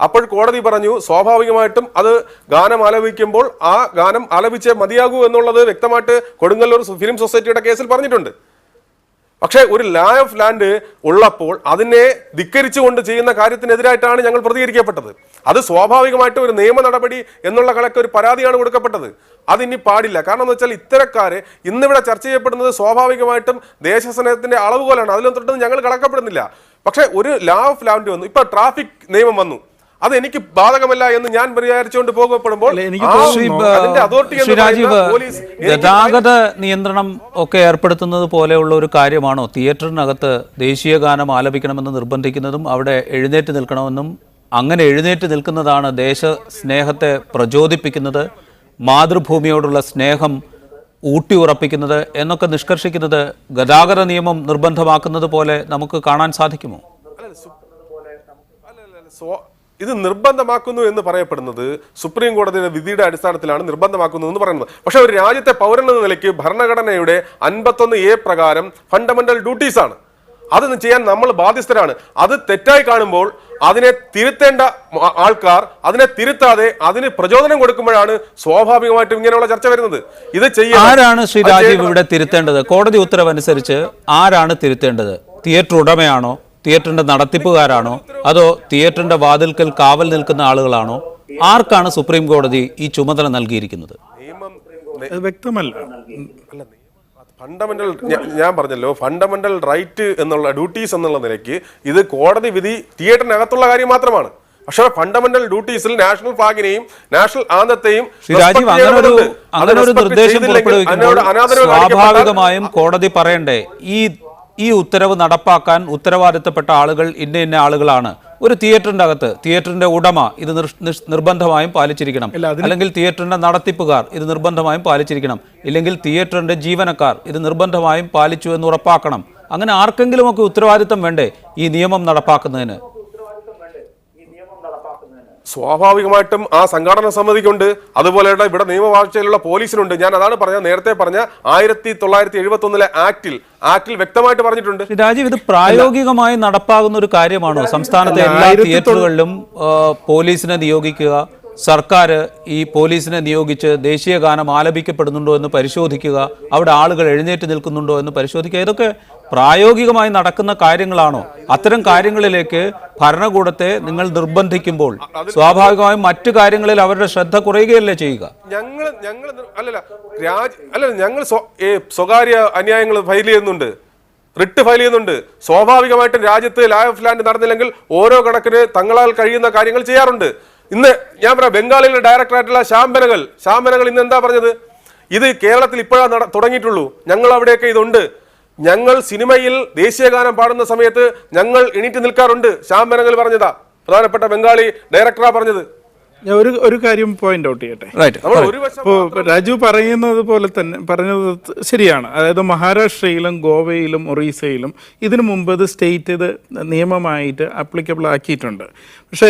അപ്പോൾ കോടതി പറഞ്ഞു സ്വാഭാവികമായിട്ടും അത് ഗാനം ആലപിക്കുമ്പോൾ ആ ഗാനം ആലപിച്ചേ മതിയാകൂ എന്നുള്ളത് വ്യക്തമായിട്ട് കൊടുങ്ങല്ലൂർ ഫിലിം സൊസൈറ്റിയുടെ കേസിൽ പറഞ്ഞിട്ടുണ്ട്. പക്ഷേ ഒരു ലാ ഓഫ് ലാൻഡ് ഉള്ളപ്പോൾ അതിനെ ധിക്കരിച്ചുകൊണ്ട് ചെയ്യുന്ന കാര്യത്തിനെതിരായിട്ടാണ് ഞങ്ങൾ പ്രതികരിക്കപ്പെട്ടത്. അത് സ്വാഭാവികമായിട്ടും ഒരു നിയമ നടപടി എന്നുള്ള കണക്ക് ഒരു പരാതിയാണ് കൊടുക്കപ്പെട്ടത്. അതിനി പാടില്ല. കാരണം എന്ന് വെച്ചാൽ ഇത്തരക്കാരെ ഇന്നിവിടെ ചർച്ച ചെയ്യപ്പെടുന്നത് സ്വാഭാവികമായിട്ടും ദേശസ്നേഹത്തിന്റെ അളവുകോലാണ്. അതിലൊന്നും തൊട്ടൊന്നും ഞങ്ങൾ കടക്കപ്പെടുന്നില്ല. പക്ഷേ ഒരു ലാ ഓഫ് ലാൻഡ് വന്നു, ഇപ്പൊ ട്രാഫിക് നിയമം വന്നു, അത് എനിക്ക് ബാധകമല്ല എന്ന് ഞാൻ വിചാരിച്ചുകൊണ്ട് പോകപ്പെടുമ്പോൾ ഗതാഗത നിയന്ത്രണം ഒക്കെ ഏർപ്പെടുത്തുന്നത് പോലെയുള്ള ഒരു കാര്യമാണോ തിയേറ്ററിനകത്ത് ദേശീയ ഗാനം ആലപിക്കണമെന്ന് നിർബന്ധിക്കുന്നതും അവിടെ എഴുന്നേറ്റ് നിൽക്കണമെന്നും അങ്ങനെ എഴുന്നേറ്റ് നിൽക്കുന്നതാണ് ദേശസ്നേഹത്തെ പ്രചോദിപ്പിക്കുന്നത്, മാതൃഭൂമിയോടുള്ള സ്നേഹം ഊട്ടിയുറപ്പിക്കുന്നത് എന്നൊക്കെ നിഷ്കർഷിക്കുന്നത് ഗതാഗത നിയമം നിർബന്ധമാക്കുന്നത് പോലെ നമുക്ക് കാണാൻ സാധിക്കുമോ? ഇത് നിർബന്ധമാക്കുന്നു എന്ന് പറയപ്പെടുന്നത് സുപ്രീം കോടതിയുടെ വിധിയുടെ അടിസ്ഥാനത്തിലാണ് നിർബന്ധമാക്കുന്നു എന്ന് പറയുന്നത്. പക്ഷെ ഒരു രാജ്യത്തെ പൗരൻ എന്ന നിലയ്ക്ക് ഭരണഘടനയുടെ 51A പ്രകാരം ഫണ്ടമെന്റൽ ഡ്യൂട്ടീസ് ആണ്. അത് ചെയ്യാൻ നമ്മൾ ബാധ്യസ്ഥരാണ്. അത് തെറ്റായി കാണുമ്പോൾ അതിനെ തിരുത്തേണ്ട ആൾക്കാർ അതിനെ തിരുത്താതെ അതിന് പ്രചോദനം കൊടുക്കുമ്പോഴാണ് സ്വാഭാവികമായിട്ടും ഇങ്ങനെയുള്ള ചർച്ച വരുന്നത്. ഇത് ചെയ്യാൻ ആരാണ് ശ്രീ രാജീവ് ഇവിടെ തിരുത്തേണ്ടത്? കോടതി ഉത്തരവനുസരിച്ച് ആരാണ് തിരുത്തേണ്ടത്? തിയേറ്റർ ഉടമയാണോ, തിയേറ്ററിന്റെ നടത്തിപ്പുകാരാണോ, അതോ തിയേറ്ററിന്റെ വാതിൽക്കൽ കാവൽ നിൽക്കുന്ന ആളുകളാണോ? ആർക്കാണ് സുപ്രീം കോടതി ഈ ചുമതല നൽകിയിരിക്കുന്നത്? വ്യക്തമല്ല. ഫണ്ടമെന്റൽ ഞാൻ പറഞ്ഞല്ലോ, ഫണ്ടമെന്റൽ റൈറ്റ് എന്നുള്ള ഡ്യൂട്ടീസ് എന്നുള്ള നിലയ്ക്ക് ഇത് കോടതി വിധി തിയേറ്ററിനകത്തുള്ള കാര്യം മാത്രമാണ്. പക്ഷേ ഫണ്ടമെന്റൽ ഡ്യൂട്ടീസിൽ നാഷണൽ ഫ്ലാഗിനെയും നാഷണൽ ആന്തത്തെയും രാജീവ് അങ്ങനെ ഒരു നിർദ്ദേശം പുറപ്പെടുവിക്കുമ്പോൾ സ്വാഭാവികമായും കോടതി പറയണ്ടേ ഈ ഉത്തരവ് നടപ്പാക്കാൻ ഉത്തരവാദിത്തപ്പെട്ട ആളുകൾ ഇന്ന ആളുകളാണ്. ഒരു തിയേറ്ററിന്റെ അകത്ത് തിയേറ്ററിന്റെ ഉടമ ഇത് നിർബന്ധമായും പാലിച്ചിരിക്കണം, അല്ലെങ്കിൽ തിയേറ്ററിന്റെ നടത്തിപ്പുകാർ ഇത് നിർബന്ധമായും പാലിച്ചിരിക്കണം, ഇല്ലെങ്കിൽ തിയേറ്ററിന്റെ ജീവനക്കാർ ഇത് നിർബന്ധമായും പാലിച്ചു എന്ന് ഉറപ്പാക്കണം. അങ്ങനെ ആർക്കെങ്കിലുമൊക്കെ ഉത്തരവാദിത്തം വേണ്ടേ ഈ നിയമം നടപ്പാക്കുന്നതിന്? സ്വാഭാവികമായിട്ടും ആ സംഘാടന സമിതിക്കുണ്ട്, അതുപോലെ ഇവിടെ നിയമവാഴ്ചയിലുള്ള പോലീസിനുണ്ട്. ഞാൻ അതാണ് പറഞ്ഞത്, നേരത്തെ പറഞ്ഞ 1971 ആക്ടിൽ വ്യക്തമായിട്ട് പറഞ്ഞിട്ടുണ്ട്. രാജീവ്, ഇത് പ്രായോഗികമായി നടപ്പാകുന്ന ഒരു കാര്യമാണോ? സംസ്ഥാനത്തെ എല്ലാ തിയേറ്ററുകളിലും പോലീസിനെ നിയോഗിക്കുക, സർക്കാർ ഈ പോലീസിനെ നിയോഗിച്ച് ദേശീയ ഗാനം ആലപിക്കപ്പെടുന്നുണ്ടോ എന്ന് പരിശോധിക്കുക, അവിടെ ആളുകൾ എഴുന്നേറ്റ് നിൽക്കുന്നുണ്ടോ എന്ന് പരിശോധിക്കുക, ഇതൊക്കെ പ്രായോഗികമായി നടക്കുന്ന കാര്യങ്ങളാണോ? അത്തരം കാര്യങ്ങളിലേക്ക് ഭരണകൂടത്തെ നിങ്ങൾ നിർബന്ധിക്കുമ്പോൾ സ്വാഭാവികമായും മറ്റു കാര്യങ്ങളിൽ അവരുടെ ശ്രദ്ധ കുറയുകയല്ലേ ചെയ്യുക? ഞങ്ങൾ സ്വകാര്യ അന്യായങ്ങൾ ഫയൽ ചെയ്യുന്നുണ്ട്, റിട്ട് ഫയൽ ചെയ്യുന്നുണ്ട്. സ്വാഭാവികമായിട്ടും രാജ്യത്ത് ലാ ഓഫ് ലാൻഡ് നടന്നില്ലെങ്കിൽ ഓരോ കണക്കിന് തങ്ങളാൽ കഴിയുന്ന കാര്യങ്ങൾ ചെയ്യാറുണ്ട്. ഇന്ന് ഞാൻ പറയാം, ബംഗാളിലെ ഡയറക്ടറായിട്ടുള്ള ശ്യാം ബെനഗൽ ഇന്ന് എന്താ പറഞ്ഞത്? ഇത് കേരളത്തിൽ ഇപ്പോഴാണ് തുടങ്ങിയിട്ടുള്ളൂ, ഞങ്ങൾ അവിടെയൊക്കെ ഇതുണ്ട്. ഞങ്ങൾ സിനിമയിൽ ദേശീയഗാനം പാടുന്ന സമയത്ത് ഞങ്ങൾ എണീറ്റ് നിൽക്കാറുണ്ട്. ശ്യാം ബെനഗൽ പറഞ്ഞതാ, പ്രധാനപ്പെട്ട ബംഗാളി ഡയറക്ടറാ പറഞ്ഞത്. ഞാൻ ഒരു കാര്യം പോയിന്റ് ഔട്ട് ചെയ്യട്ടെ. ഇപ്പോൾ രാജു പറയുന്നത് പോലെ തന്നെ പറഞ്ഞത് ശരിയാണ്. അതായത് മഹാരാഷ്ട്രയിലും ഗോവയിലും ഒറീസയിലും ഇതിനു മുമ്പ് ഇത് സ്റ്റേറ്റ് ഇത് നിയമമായിട്ട് ആപ്ലിക്കബിൾ ആക്കിയിട്ടുണ്ട്. പക്ഷേ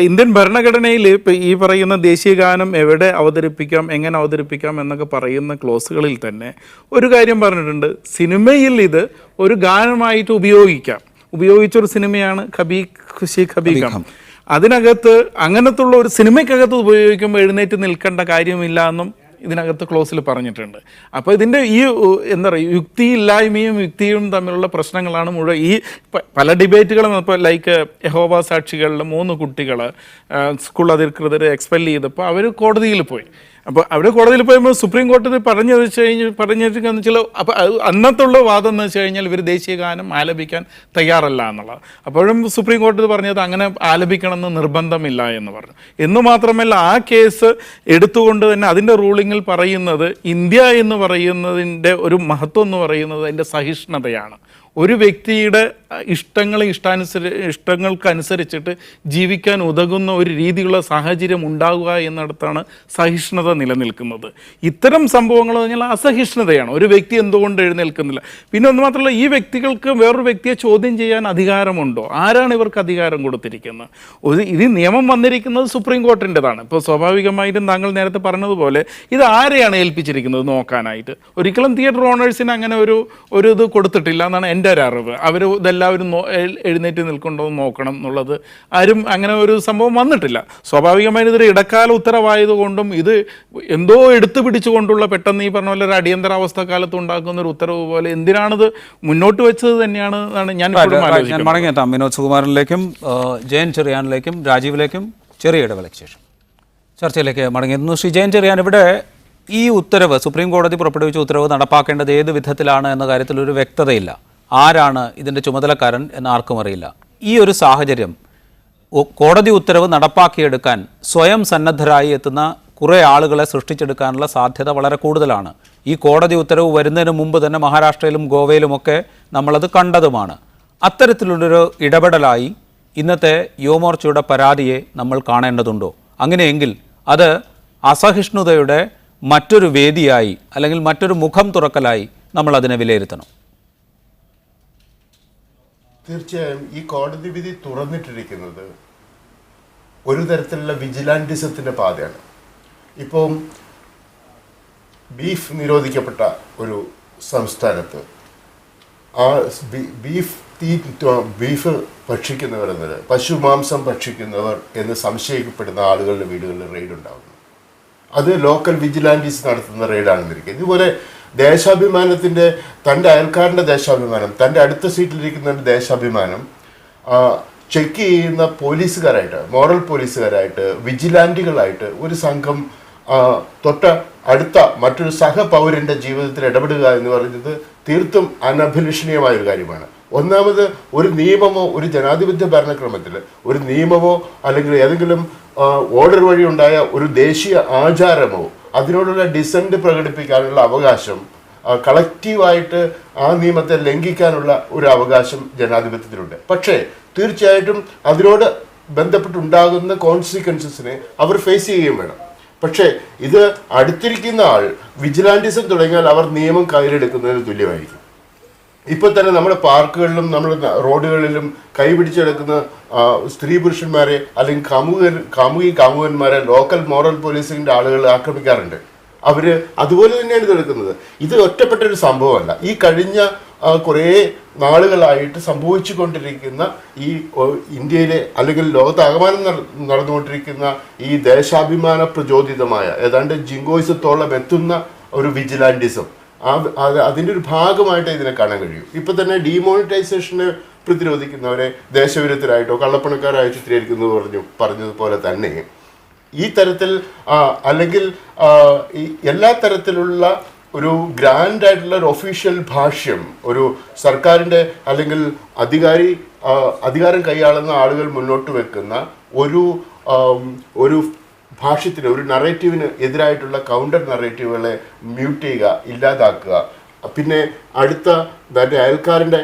ഇന്ത്യൻ ഭരണഘടനയിൽ ഇപ്പോൾ ഈ പറയുന്ന ദേശീയ ഗാനം എവിടെ അവതരിപ്പിക്കാം, എങ്ങനെ അവതരിപ്പിക്കാം എന്നൊക്കെ പറയുന്ന ക്ലോസുകളിൽ തന്നെ ഒരു കാര്യം പറഞ്ഞിട്ടുണ്ട്, സിനിമയിൽ ഇത് ഒരു ഗാനമായിട്ട് ഉപയോഗിച്ചൊരു സിനിമയാണ് കബി ഖുശി കബി ഗം. അതിനകത്ത് അങ്ങനത്തുള്ള ഒരു സിനിമയ്ക്കകത്ത് ഉപയോഗിക്കുമ്പോൾ എഴുന്നേറ്റ് നിൽക്കേണ്ട കാര്യമില്ല എന്നും ഇതിനകത്ത് ക്ലോസിൽ പറഞ്ഞിട്ടുണ്ട്. അപ്പോൾ ഇതിൻ്റെ ഈ എന്താ പറയുക, യുക്തിയില്ലായ്മയും യുക്തിയും തമ്മിലുള്ള പ്രശ്നങ്ങളാണ് മുഴുവൻ. ഈ പല ഡിബേറ്റുകളും ഇപ്പോൾ ലൈക്ക് യഹോവ സാക്ഷികളിൽ 3 കുട്ടികൾ സ്കൂൾ അധികൃതർ എക്സ്പെൽ ചെയ്തപ്പോൾ അവർ കോടതിയിൽ പോയി. അപ്പോൾ അവിടെ കോടതിയിൽ പോയപ്പോൾ സുപ്രീം കോടതി പറഞ്ഞിരിക്കുന്ന വെച്ചാൽ അപ്പോൾ അന്നത്തുള്ള വാദം എന്ന് വെച്ച് കഴിഞ്ഞാൽ ഇവർ ദേശീയ ഗാനം ആലപിക്കാൻ തയ്യാറല്ല എന്നുള്ളത്. അപ്പോഴും സുപ്രീം കോടതി പറഞ്ഞത് അങ്ങനെ ആലപിക്കണമെന്ന് നിർബന്ധമില്ല എന്ന് പറഞ്ഞു. എന്ന് മാത്രമല്ല, ആ കേസ് എടുത്തുകൊണ്ട് തന്നെ അതിൻ്റെ റൂളിങ്ങിൽ പറയുന്നത് ഇന്ത്യ എന്ന് പറയുന്നതിൻ്റെ ഒരു മഹത്വം എന്ന് പറയുന്നത് അതിൻ്റെ സഹിഷ്ണുതയാണ്. ഒരു വ്യക്തിയുടെ ഇഷ്ടങ്ങൾക്കനുസരിച്ചിട്ട് ജീവിക്കാൻ ഉതകുന്ന ഒരു രീതിയിലുള്ള സാഹചര്യം ഉണ്ടാകുക എന്നിടത്താണ് സഹിഷ്ണുത നിലനിൽക്കുന്നത്. ഇത്തരം സംഭവങ്ങൾ പറഞ്ഞാൽ അസഹിഷ്ണുതയാണ്. ഒരു വ്യക്തി എന്തുകൊണ്ട് എഴുന്നേൽക്കുന്നില്ല? പിന്നെ ഒന്ന് മാത്രമല്ല, ഈ വ്യക്തികൾക്ക് വേറൊരു വ്യക്തിയെ ചോദ്യം ചെയ്യാൻ അധികാരമുണ്ടോ? ആരാണ് ഇവർക്ക് അധികാരം കൊടുത്തിരിക്കുന്നത്? ഇത് നിയമം വന്നിരിക്കുന്നത് സുപ്രീം കോടതിൻ്റെതാണ്. ഇപ്പോൾ സ്വാഭാവികമായിട്ടും താങ്കൾ നേരത്തെ പറഞ്ഞതുപോലെ ഇത് ആരെയാണ് ഏൽപ്പിച്ചിരിക്കുന്നത് നോക്കാനായിട്ട്? ഒരിക്കലും തിയേറ്റർ ഓണേഴ്സിന് അങ്ങനെ ഒരു ഇത് കൊടുത്തിട്ടില്ല എന്നാണ് എൻ്റെ ഒരു അറിവ്. അവർ ഇതെല്ലാവരും എഴുന്നേറ്റ് നിൽക്കുന്നുണ്ടോ എന്ന് നോക്കണം എന്നുള്ളത് ആരും അങ്ങനെ ഒരു സംഭവം വന്നിട്ടില്ല. സ്വാഭാവികമായും ഇതൊരു ഇടക്കാല ഉത്തരവായതുകൊണ്ടും ഇത് എന്തോ എടുത്തു പിടിച്ചുകൊണ്ടുള്ള പെട്ടെന്ന് ഈ പറഞ്ഞ പോലെ ഒരു അടിയന്തരാവസ്ഥ കാലത്ത് ഉണ്ടാക്കുന്ന ഒരു ഉത്തരവ് പോലെ എന്തിനാണിത് മുന്നോട്ട് വെച്ചത് തന്നെയാണ് ഞാൻ മടങ്ങിയെത്താം. വിനോദ് സുകുമാരനിലേക്കും ജയൻ ചെറിയാനിലേക്കും രാജീവിലേക്കും ചെറിയ ഇടവേളയ്ക്ക് ശേഷം ചർച്ചയിലേക്ക് മടങ്ങിയെത്തുന്നു. ശ്രീ ജയൻ ചെറിയാൻ, ഇവിടെ ഈ ഉത്തരവ് സുപ്രീം കോടതി പുറപ്പെടുവിച്ച ഉത്തരവ് നടപ്പാക്കേണ്ടത് ഏത് വിധത്തിലാണ് എന്ന കാര്യത്തിൽ ഒരു വ്യക്തതയില്ല. ആരാണ് ഇതിൻ്റെ ചുമതലക്കാരൻ എന്ന് ആർക്കും അറിയില്ല. ഈ ഒരു സാഹചര്യം കോടതി ഉത്തരവ് നടപ്പാക്കിയെടുക്കാൻ സ്വയം സന്നദ്ധരായി എത്തുന്ന കുറേ ആളുകളെ സൃഷ്ടിച്ചെടുക്കാനുള്ള സാധ്യത വളരെ കൂടുതലാണ്. ഈ കോടതി ഉത്തരവ് വരുന്നതിന് മുമ്പ് തന്നെ മഹാരാഷ്ട്രയിലും ഗോവയിലുമൊക്കെ നമ്മളത് കണ്ടതുമാണ്. അത്തരത്തിലുള്ളൊരു ഇടപെടലായി ഇന്നത്തെ യുവമോർച്ചയുടെ പരാതിയെ നമ്മൾ കാണേണ്ടതുണ്ടോ? അങ്ങനെയെങ്കിൽ അത് അസഹിഷ്ണുതയുടെ മറ്റൊരു വേദിയായി അല്ലെങ്കിൽ മറ്റൊരു മുഖം തുറക്കലായി നമ്മൾ അതിനെ വിലയിരുത്തണം. തീർച്ചയായും ഈ കോടതി വിധി തുറന്നിട്ടിരിക്കുന്നത് ഒരു തരത്തിലുള്ള വിജിലാൻറ്റിസത്തിൻ്റെ പാതയാണ്. ഇപ്പം ബീഫ് നിരോധിക്കപ്പെട്ട ഒരു സംസ്ഥാനത്ത് ആ ബീഫ് ഭക്ഷിക്കുന്നവർ എന്നത് പശുമാംസം ഭക്ഷിക്കുന്നവർ എന്ന് സംശയിക്കപ്പെടുന്ന ആളുകളുടെ വീടുകളിൽ റെയ്ഡ് ഉണ്ടാകുന്നു. അത് ലോക്കൽ വിജിലാൻറ്റീസ് നടത്തുന്ന റെയ്ഡാണെന്നിരിക്കും. ഇതുപോലെ ദേശാഭിമാനത്തിൻ്റെ തൻ്റെ അയൽക്കാരൻ്റെ ദേശാഭിമാനം, തൻ്റെ അടുത്ത സീറ്റിലിരിക്കുന്നവരുടെ ദേശാഭിമാനം ചെക്ക് ചെയ്യുന്ന പോലീസുകാരായിട്ട്, മോറൽ പോലീസുകാരായിട്ട്, വിജിലാൻറ്റുകളായിട്ട് ഒരു സംഘം തൊട്ട അടുത്ത മറ്റൊരു സഹപൗരന്റെ ജീവിതത്തിൽ ഇടപെടുക എന്ന് പറയുന്നത് തീർത്തും അനഭിലഷണീയമായ ഒരു കാര്യമാണ്. ഒന്നാമത്, ഒരു നിയമമോ ഒരു ജനാധിപത്യ ഭരണക്രമത്തിൽ ഒരു നിയമമോ അല്ലെങ്കിൽ ഏതെങ്കിലും ഓർഡർ വഴി ഉണ്ടായ ഒരു ദേശീയ ആചാരമോ അതിനോടുള്ള ഡിസന്റ് പ്രകടിപ്പിക്കാനുള്ള അവകാശം, കളക്റ്റീവായിട്ട് ആ നിയമത്തെ ലംഘിക്കാനുള്ള ഒരു അവകാശം ജനാധിപത്യത്തിലുണ്ട്. പക്ഷേ തീർച്ചയായിട്ടും അതിനോട് ബന്ധപ്പെട്ടുണ്ടാകുന്ന കോൺസിക്വൻസസിനെ അവർ ഫേസ് ചെയ്യുകയും വേണം. പക്ഷേ ഇത് അടുത്തിരിക്കുന്ന ആൾ വിജിലാൻറ്റിസം തുടങ്ങിയാൽ അവർ നിയമം കയ്യിലെടുക്കുന്നതിന് തുല്യമായിരിക്കും. ഇപ്പൊ തന്നെ നമ്മുടെ പാർക്കുകളിലും നമ്മുടെ റോഡുകളിലും കൈപിടിച്ചെടുക്കുന്ന സ്ത്രീ പുരുഷന്മാരെ അല്ലെങ്കിൽ കാമുകന്മാരെ ലോക്കൽ മോറൽ പോലീസിന്റെ ആളുകൾ ആക്രമിക്കാറുണ്ട്. അവര് അതുപോലെ തന്നെയാണ് ഇതെടുക്കുന്നത്. ഇത് ഒറ്റപ്പെട്ട ഒരു സംഭവമല്ല. ഈ കഴിഞ്ഞ കുറേ നാളുകളായിട്ട് സംഭവിച്ചു കൊണ്ടിരിക്കുന്ന ഈ ഇന്ത്യയിലെ അല്ലെങ്കിൽ ലോകത്താകമാനം നടന്നുകൊണ്ടിരിക്കുന്ന ഈ ദേശാഭിമാന പ്രചോദിതമായ ഏതാണ്ട് ജിങ്കോയിസത്തോളം എത്തുന്ന ഒരു വിജിലാൻറ്റിസം, അതിൻ്റെ ഒരു ഭാഗമായിട്ട് ഇതിനെ കാണാൻ കഴിയും. ഇപ്പൊ തന്നെ ഡീമോണിറ്റൈസേഷനെ പ്രതിരോധിക്കുന്നവരെ ദേശവിരുദ്ധരായിട്ടോ കള്ളപ്പണക്കാരായോ ചിത്രീകരിക്കുന്നത് പറഞ്ഞതുപോലെ തന്നെ ഈ തരത്തിൽ അല്ലെങ്കിൽ എല്ലാ തരത്തിലുള്ള ഒരു ഗ്രാൻഡ് ആയിട്ടുള്ള ഒരു ഒഫീഷ്യൽ ഭാഷ്യം ഒരു സർക്കാരിൻ്റെ അല്ലെങ്കിൽ അധികാരം കൈയാളുന്ന ആളുകൾ മുന്നോട്ട് വെക്കുന്ന ഒരു ഭാഷ്യത്തിന്, ഒരു നറേറ്റീവിന് എതിരായിട്ടുള്ള കൗണ്ടർ നറേറ്റീവുകളെ മ്യൂട്ട് ചെയ്യുക, ഇല്ലാതാക്കുക. പിന്നെ അടുത്ത അയൽക്കാരൻ്റെ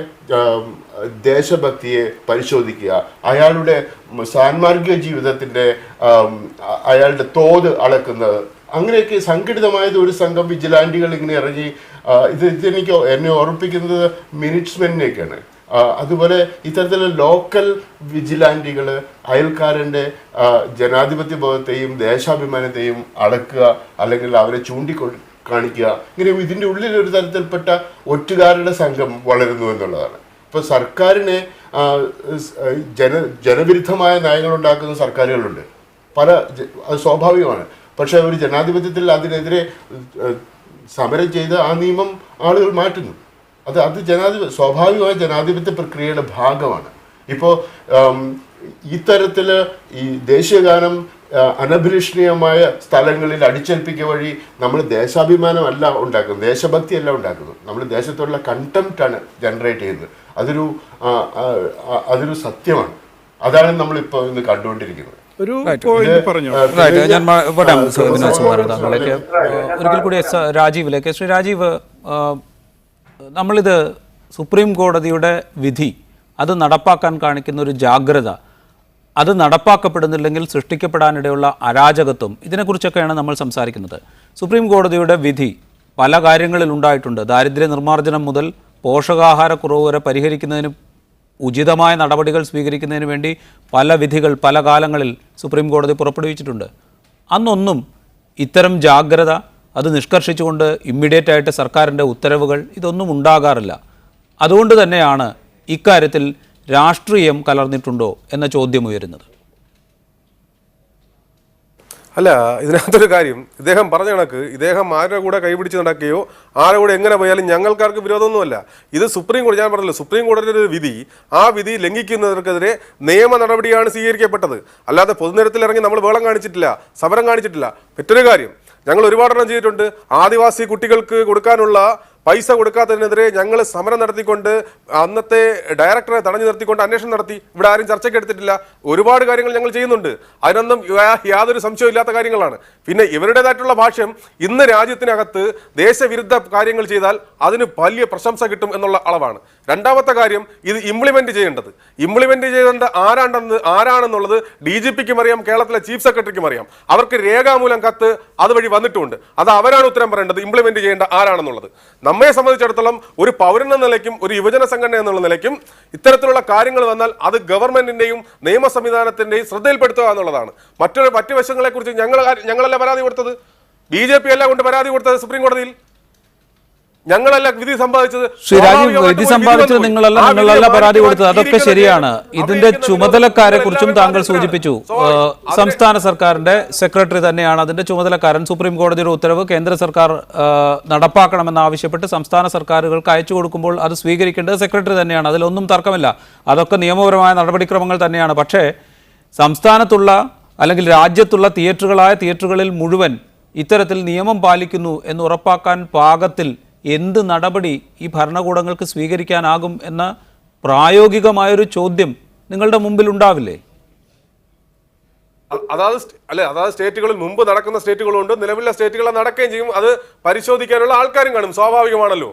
ദേശഭക്തിയെ പരിശോധിക്കുക, അയാളുടെ സാൻമാർഗിക ജീവിതത്തിൻ്റെ അയാളുടെ തോത് അളക്കുന്നത്, അങ്ങനെയൊക്കെ സംഘടിതമായത് ഒരു സംഘം വിജിലാൻറ്റികൾ ഇങ്ങനെ ഇറങ്ങി എന്നെ ഓർമ്മിപ്പിക്കുന്നത് മിനിറ്റ്സ്മെന്നിനെയൊക്കെയാണ്. അതുപോലെ ഇത്തരത്തിലുള്ള ലോക്കൽ വിജിലാൻറ്റികൾ അയൽക്കാരൻ്റെ ജനാധിപത്യ ബോധത്തെയും ദേശാഭിമാനത്തെയും അളക്കുക അല്ലെങ്കിൽ അവരെ കാണിക്കുക, ഇങ്ങനെ ഇതിൻ്റെ ഉള്ളിൽ ഒരു തരത്തിൽപ്പെട്ട ഒറ്റുകാരുടെ സംഘം വളരുന്നു എന്നുള്ളതാണ്. ഇപ്പോൾ സർക്കാരിനെ ജനവിരുദ്ധമായ നയങ്ങൾ ഉണ്ടാക്കുന്ന സർക്കാരുകളുണ്ട്, അത് സ്വാഭാവികമാണ്. പക്ഷെ ഒരു ജനാധിപത്യത്തിൽ അതിനെതിരെ സമരം ചെയ്ത് ആ നിയമം ആളുകൾ മാറ്റുന്നു. അത് സ്വാഭാവികമായ ജനാധിപത്യ പ്രക്രിയയുടെ ഭാഗമാണ്. ഇപ്പോൾ ഇത്തരത്തിൽ ഈ ദേശീയഗാനം അനഭിലഷണീയമായ സ്ഥലങ്ങളിൽ അടിച്ചേൽപ്പിക്കുക വഴി നമ്മൾ ദേശാഭിമാനമല്ല ഉണ്ടാക്കുന്നത്, ദേശഭക്തിയല്ല ഉണ്ടാക്കുന്നത്, നമ്മൾ ദേശത്തോടുള്ള കണ്ടംപ്റ്റാണ് ജനറേറ്റ് ചെയ്യുന്നത്. അതൊരു സത്യമാണ്. അതാണ് നമ്മളിപ്പോൾ ഇന്ന് കണ്ടുകൊണ്ടിരിക്കുന്നത്. ഒരു പോയിന്റ് പറഞ്ഞു. ഞാൻ താങ്കളിലേക്ക് ഒരിക്കൽ കൂടി രാജീവിലേക്ക്. ശ്രീ രാജീവ്, നമ്മളിത് സുപ്രീം കോടതിയുടെ വിധി അത് നടപ്പാക്കാൻ കാണിക്കുന്ന ഒരു ജാഗ്രത, അത് നടപ്പാക്കപ്പെടുന്നില്ലെങ്കിൽ സൃഷ്ടിക്കപ്പെടാനിടയുള്ള അരാജകത്വം, ഇതിനെക്കുറിച്ചൊക്കെയാണ് നമ്മൾ സംസാരിക്കുന്നത്. സുപ്രീം കോടതിയുടെ വിധി പല കാര്യങ്ങളിൽ ഉണ്ടായിട്ടുണ്ട്. ദാരിദ്ര്യ നിർമ്മാർജ്ജനം മുതൽ പോഷകാഹാരക്കുറവ് വരെ പരിഹരിക്കുന്നതിന് ഉചിതമായ നടപടികൾ സ്വീകരിക്കുന്നതിന് വേണ്ടി പല വിധികൾ പല കാലങ്ങളിൽ സുപ്രീം കോടതി പുറപ്പെടുവിച്ചിട്ടുണ്ട്. അന്നൊന്നും ഇത്തരം ജാഗ്രത അത് നിഷ്കർഷിച്ചുകൊണ്ട് ഇമ്മീഡിയറ്റ് ആയിട്ട് സർക്കാരിൻ്റെ ഉത്തരവുകൾ ഇതൊന്നും ഉണ്ടാകാറില്ല. അതുകൊണ്ട് തന്നെയാണ് ഇക്കാര്യത്തിൽ രാഷ്ട്രീയം കലർന്നിട്ടുണ്ടോ എന്ന ചോദ്യം ഉയരുന്നത്. അല്ല, ഇതിനകത്തൊരു കാര്യം, ഇദ്ദേഹം പറഞ്ഞ കണക്ക് ഇദ്ദേഹം ആരുടെ കൂടെ കൈപിടിച്ച് നടക്കുകയോ ആരുടെ കൂടെ എങ്ങനെ പോയാലും ഞങ്ങൾക്കാർക്ക് വിരോധമൊന്നുമല്ല. ഇത് സുപ്രീം കോടതി, ഞാൻ പറഞ്ഞല്ലോ, സുപ്രീം കോടതിയുടെ ഒരു വിധി, ആ വിധി ലംഘിക്കുന്നവർക്കെതിരെ നിയമ നടപടിയാണ് സ്വീകരിക്കപ്പെട്ടത്. അല്ലാതെ പൊതുനിരത്തിൽ ഇറങ്ങി നമ്മൾ വേളം കാണിച്ചിട്ടില്ല, സമരം കാണിച്ചിട്ടില്ല. മറ്റൊരു കാര്യം, ഞങ്ങൾ ഒരുപാടെണ്ണം ചെയ്തിട്ടുണ്ട്. ആദിവാസി കുട്ടികൾക്ക് കൊടുക്കാനുള്ള പൈസ കൊടുക്കാത്തതിനെതിരെ ഞങ്ങൾ സമരം നടത്തിക്കൊണ്ട് അന്നത്തെ ഡയറക്ടറെ തടഞ്ഞു നിർത്തിക്കൊണ്ട് അന്വേഷണം നടത്തി. ഇവിടെ ആരും ചർച്ചയ്ക്ക് എടുത്തിട്ടില്ല. ഒരുപാട് കാര്യങ്ങൾ ഞങ്ങൾ ചെയ്യുന്നുണ്ട്. അതിനൊന്നും യാതൊരു സംശയമില്ലാത്ത കാര്യങ്ങളാണ്. പിന്നെ ഇവരുടേതായിട്ടുള്ള ഭാഷ്യം, ഇന്ന് രാജ്യത്തിനകത്ത് ദേശവിരുദ്ധ കാര്യങ്ങൾ ചെയ്താൽ അതിന് വലിയ പ്രശംസ കിട്ടും എന്നുള്ള അളവാണ്. രണ്ടാമത്തെ കാര്യം, ഇത് ഇംപ്ലിമെന്റ് ചെയ്യേണ്ട ആരാണെന്നുള്ളത് DGPക്കും അറിയാം, കേരളത്തിലെ ചീഫ് സെക്രട്ടറിക്കും അറിയാം. അവർക്ക് രേഖാമൂലം കത്ത് അതുവഴി വന്നിട്ടുമുണ്ട്. അത് അവരാണ് ഉത്തരം പറയേണ്ടത്, ഇംപ്ലിമെന്റ് ചെയ്യേണ്ട ആരാണെന്നുള്ളത്. നമ്മെ സംബന്ധിച്ചിടത്തോളം ഒരു പൗരൻ എന്ന നിലയ്ക്കും ഒരു യുവജന സംഘടന എന്നുള്ള നിലയ്ക്കും ഇത്തരത്തിലുള്ള കാര്യങ്ങൾ വന്നാൽ അത് ഗവൺമെന്റിന്റെയും നിയമ സംവിധാനത്തിന്റെയും ശ്രദ്ധയിൽപ്പെടുത്തുക എന്നുള്ളതാണ്. മറ്റു വശങ്ങളെ കുറിച്ച് ഞങ്ങളല്ല പരാതി കൊടുത്തത്, BJP അല്ല കൊണ്ട് പരാതി കൊടുത്തത് സുപ്രീം കോടതിയിൽ. ഞങ്ങളല്ല വിധി സമ്പാദിച്ചത്. ശ്രീ രാജീവ്, വിധി സമ്പാദിച്ചത് നിങ്ങളല്ല പരാതി കൊടുത്തത്, അതൊക്കെ ശരിയാണ്. ഇതിന്റെ ചുമതലക്കാരെ കുറിച്ചും താങ്കൾ സൂചിപ്പിച്ചു. സംസ്ഥാന സർക്കാരിന്റെ സെക്രട്ടറി തന്നെയാണ് അതിന്റെ ചുമതലക്കാരൻ. സുപ്രീം കോടതിയുടെ ഉത്തരവ് കേന്ദ്ര സർക്കാർ നടപ്പാക്കണമെന്നാവശ്യപ്പെട്ട് സംസ്ഥാന സർക്കാരുകൾക്ക് അയച്ചു കൊടുക്കുമ്പോൾ അത് സ്വീകരിക്കേണ്ടത് സെക്രട്ടറി തന്നെയാണ്. അതിലൊന്നും തർക്കമില്ല. അതൊക്കെ നിയമപരമായ നടപടിക്രമങ്ങൾ തന്നെയാണ്. പക്ഷേ സംസ്ഥാനത്തുള്ള അല്ലെങ്കിൽ രാജ്യത്തുള്ള തിയേറ്ററുകളിൽ മുഴുവൻ ഇത്തരത്തിൽ നിയമം പാലിക്കുന്നു എന്ന് ഉറപ്പാക്കാൻ പാകത്തിൽ എന്ത് നടപടി ഈ ഭരണകൂടങ്ങൾക്ക് സ്വീകരിക്കാനാകും എന്ന പ്രായോഗികമായൊരു ചോദ്യം നിങ്ങളുടെ മുമ്പിൽ ഉണ്ടാവില്ലേ? അതാത് സ്റ്റേറ്റുകളിൽ മുമ്പ് നടക്കുന്ന സ്റ്റേറ്റുകളുണ്ട്, നിലവിലെ സ്റ്റേറ്റുകൾ നടക്കുകയും ചെയ്യും. അത് പരിശോധിക്കാനുള്ള ആൾക്കാരും കാണും, സ്വാഭാവികമാണല്ലോ.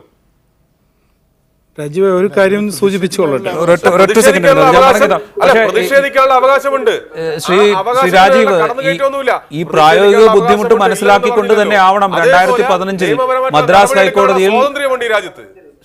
രാജീവ് ഒരു കാര്യം സൂചിപ്പിച്ചുകൊള്ളട്ടെ. പ്രതിഷേധിക്കാനുള്ള അവകാശമുണ്ട്. ശ്രീ രാജീവ്, ഈ പ്രായോഗിക ബുദ്ധിമുട്ട് മനസ്സിലാക്കിക്കൊണ്ട് തന്നെ ആവണം 2015 മദ്രാസ് ഹൈക്കോടതിയിൽ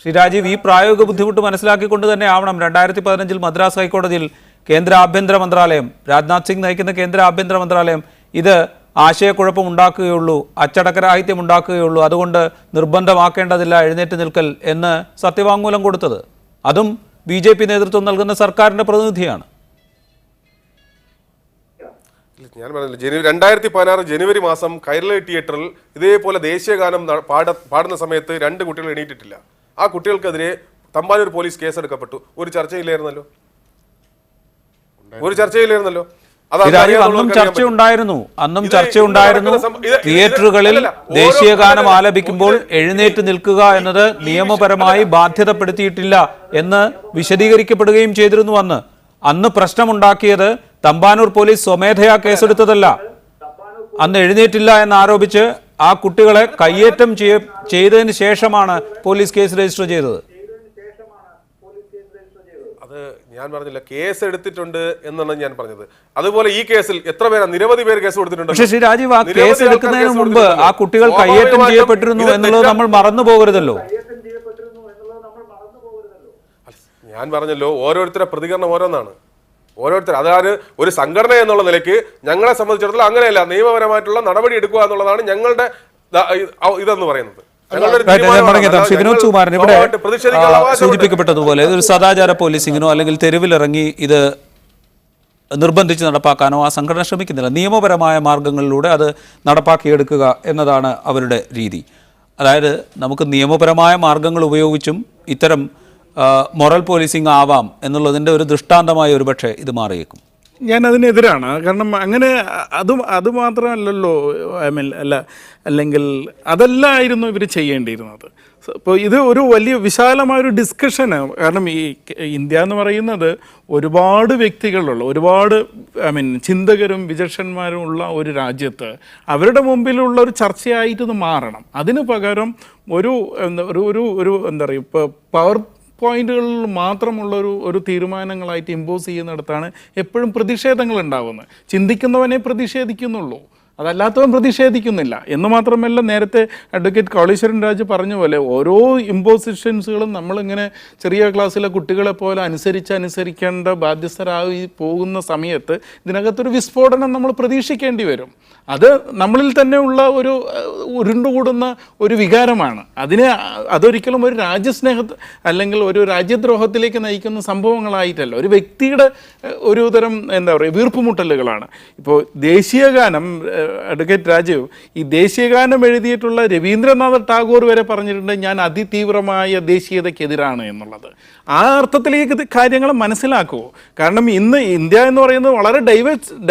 ശ്രീ രാജീവ് ഈ പ്രായോഗിക ബുദ്ധിമുട്ട് മനസ്സിലാക്കിക്കൊണ്ട് തന്നെ ആവണം 2015 മദ്രാസ് ഹൈക്കോടതിയിൽ കേന്ദ്ര ആഭ്യന്തര മന്ത്രാലയം, രാജ്നാഥ് സിംഗ് നയിക്കുന്ന കേന്ദ്ര ആഭ്യന്തര മന്ത്രാലയം ഇത് ആശയക്കുഴപ്പം ഉണ്ടാക്കുകയുള്ളൂ, അച്ചടക്കരാഹിത്യം ഉണ്ടാക്കുകയുള്ളൂ, അതുകൊണ്ട് നിർബന്ധമാക്കേണ്ടതില്ല എഴുന്നേറ്റ് നിൽക്കൽ എന്ന് സത്യവാങ്മൂലം കൊടുത്തത്. അതും BJP നേതൃത്വം നൽകുന്ന സർക്കാരിന്റെ പ്രതിനിധിയാണ്. ഞാൻ പറഞ്ഞില്ല, 2016 ജനുവരി മാസം കൈരളി തിയേറ്ററിൽ ഇതേപോലെ ദേശീയ ഗാനം പാടുന്ന സമയത്ത് 2 കുട്ടികൾ എണീറ്റിട്ടില്ല. ആ കുട്ടികൾക്കെതിരെ തമ്പാനൂർ പോലീസ് കേസെടുക്കപ്പെട്ടു. ഒരു ചർച്ചയില്ലായിരുന്നല്ലോ. അന്നും ചർച്ചയുണ്ടായിരുന്നു. തിയേറ്ററുകളിൽ ദേശീയ ഗാനം ആലപിക്കുമ്പോൾ എഴുന്നേറ്റ് നിൽക്കുക എന്നത് നിയമപരമായി ബാധ്യതപ്പെടുത്തിയിട്ടില്ല എന്ന് വിശദീകരിക്കപ്പെടുകയും ചെയ്തിരുന്നു. അന്ന് പ്രശ്നമുണ്ടാക്കിയത് തമ്പാനൂർ പോലീസ് സ്വമേധയാ കേസെടുത്തതല്ല. അന്ന് എഴുന്നേറ്റില്ല എന്നാരോപിച്ച് ആ കുട്ടികളെ കയ്യേറ്റം ചെയ്തതിന് ശേഷമാണ് പോലീസ് കേസ് രജിസ്റ്റർ ചെയ്തത്. ഞാൻ പറഞ്ഞില്ല, കേസ് എടുത്തിട്ടുണ്ട് എന്നാണ് ഞാൻ പറഞ്ഞത്. അതുപോലെ ഈ കേസിൽ എത്ര പേരാ, നിരവധി പേര് കേസ് കൊടുത്തിട്ടുണ്ട്. പക്ഷേ ശ്രീ രാജീവ്, ആ കേസ് എടുക്കുന്നതിന് മുമ്പ് ആ കുട്ടികൾ കയ്യേറ്റം ചെയ്യപ്പെട്ടിരുന്നു എന്നുള്ളത് നമ്മൾ മറന്നു പോകരുതല്ലോ. ഞാൻ പറഞ്ഞല്ലോ, ഓരോരുത്തരുടെ പ്രതികരണം ഓരോന്നാണ്. അതായത് ഒരു സംഘടന എന്നുള്ള നിലയ്ക്ക് ഞങ്ങളെ സംബന്ധിച്ചിടത്തോളം അങ്ങനെയല്ല, നിയമപരമായിട്ടുള്ള നടപടി എടുക്കുക എന്നുള്ളതാണ് ഞങ്ങളുടെ ഇതെന്ന് പറയുന്നത്. വിനോദ് സുകുമാരൻ, ഇവിടെ സൂചിപ്പിക്കപ്പെട്ടതുപോലെ ഒരു സദാചാര പോലീസിങ്ങിനോ അല്ലെങ്കിൽ തെരുവിലിറങ്ങി ഇത് നിർബന്ധിച്ച് നടപ്പാക്കാനോ ആ സംഘടന ശ്രമിക്കുന്നില്ല. നിയമപരമായ മാർഗങ്ങളിലൂടെ അത് നടപ്പാക്കിയെടുക്കുക എന്നതാണ് അവരുടെ രീതി. അതായത് നമുക്ക് നിയമപരമായ മാർഗങ്ങൾ ഉപയോഗിച്ചും ഇത്തരം മൊറൽ പോലീസിങ് ആവാം എന്നുള്ളതിൻ്റെ ഒരു ദൃഷ്ടാന്തമായി ഒരുപക്ഷെ ഇത് മാറിയേക്കും. ഞാൻ അതിനെതിരാണ്. കാരണം അങ്ങനെ അത് മാത്രമല്ലല്ലോ, അല്ലെങ്കിൽ അതല്ലായിരുന്നു ഇവർ ചെയ്യേണ്ടിയിരുന്നത്. ഇപ്പോൾ ഇത് ഒരു വലിയ വിശാലമായൊരു ഡിസ്കഷന്, കാരണം ഈ ഇന്ത്യ എന്ന് പറയുന്നത് ഒരുപാട് വ്യക്തികളുള്ള, ഒരുപാട് ചിന്തകരും വിചക്ഷന്മാരും ഉള്ള ഒരു രാജ്യത്ത് അവരുടെ മുമ്പിലുള്ള ഒരു ചർച്ചയായിട്ട് ഇത് മാറണം. അതിന് പകരം ഒരു എന്താ പറയുക, ഇപ്പോൾ പവർ പോയിന്റുകളിൽ മാത്രമുള്ള ഒരു തീരുമാനങ്ങളായിട്ട് ഇമ്പോസ് ചെയ്യുന്നിടത്താണ് എപ്പോഴും പ്രതിഷേധങ്ങൾ ഉണ്ടാകുന്നത്. ചിന്തിക്കുന്നവനെ പ്രതിഷേധിക്കുന്നുള്ളൂ, അതല്ലാത്തവൻ പ്രതിഷേധിക്കുന്നില്ല എന്ന് മാത്രമല്ല, നേരത്തെ അഡ്വക്കേറ്റ് കൗളീശ്വരൻ രാജ് പറഞ്ഞ പോലെ ഓരോ ഇമ്പോസിഷൻസുകളും നമ്മളിങ്ങനെ ചെറിയ ക്ലാസ്സിലെ കുട്ടികളെ പോലെ അനുസരിക്കേണ്ട ബാധ്യസ്ഥരായി പോകുന്ന സമയത്ത് ഇതിനകത്തൊരു വിസ്ഫോടനം നമ്മൾ പ്രതീക്ഷിക്കേണ്ടി വരും. അത് നമ്മളിൽ തന്നെ ഉള്ള ഒരു ഉരുണ്ടുകൂടുന്ന ഒരു വികാരമാണ്. അതൊരിക്കലും ഒരു രാജ്യസ്നേഹ അല്ലെങ്കിൽ ഒരു രാജ്യദ്രോഹത്തിലേക്ക് നയിക്കുന്ന സംഭവങ്ങളായിട്ടല്ല, ഒരു വ്യക്തിയുടെ ഒരു തരം എന്താ പറയുക വീർപ്പുമുട്ടലുകളാണ്. ഇപ്പോൾ ദേശീയഗാനം, അഡ്വക്കേറ്റ് രാജീവ്, ഈ ദേശീയഗാനം എഴുതിയിട്ടുള്ള രവീന്ദ്രനാഥ ടാഗോർ വരെ പറഞ്ഞിട്ടുണ്ട് ഞാൻ അതിതീവ്രമായ ദേശീയതയ്ക്കെതിരാണ് എന്നുള്ളത്. ആ അർത്ഥത്തിലേക്ക് കാര്യങ്ങൾ മനസ്സിലാക്കുമോ? കാരണം ഇന്ന് ഇന്ത്യ എന്ന് പറയുന്നത് വളരെ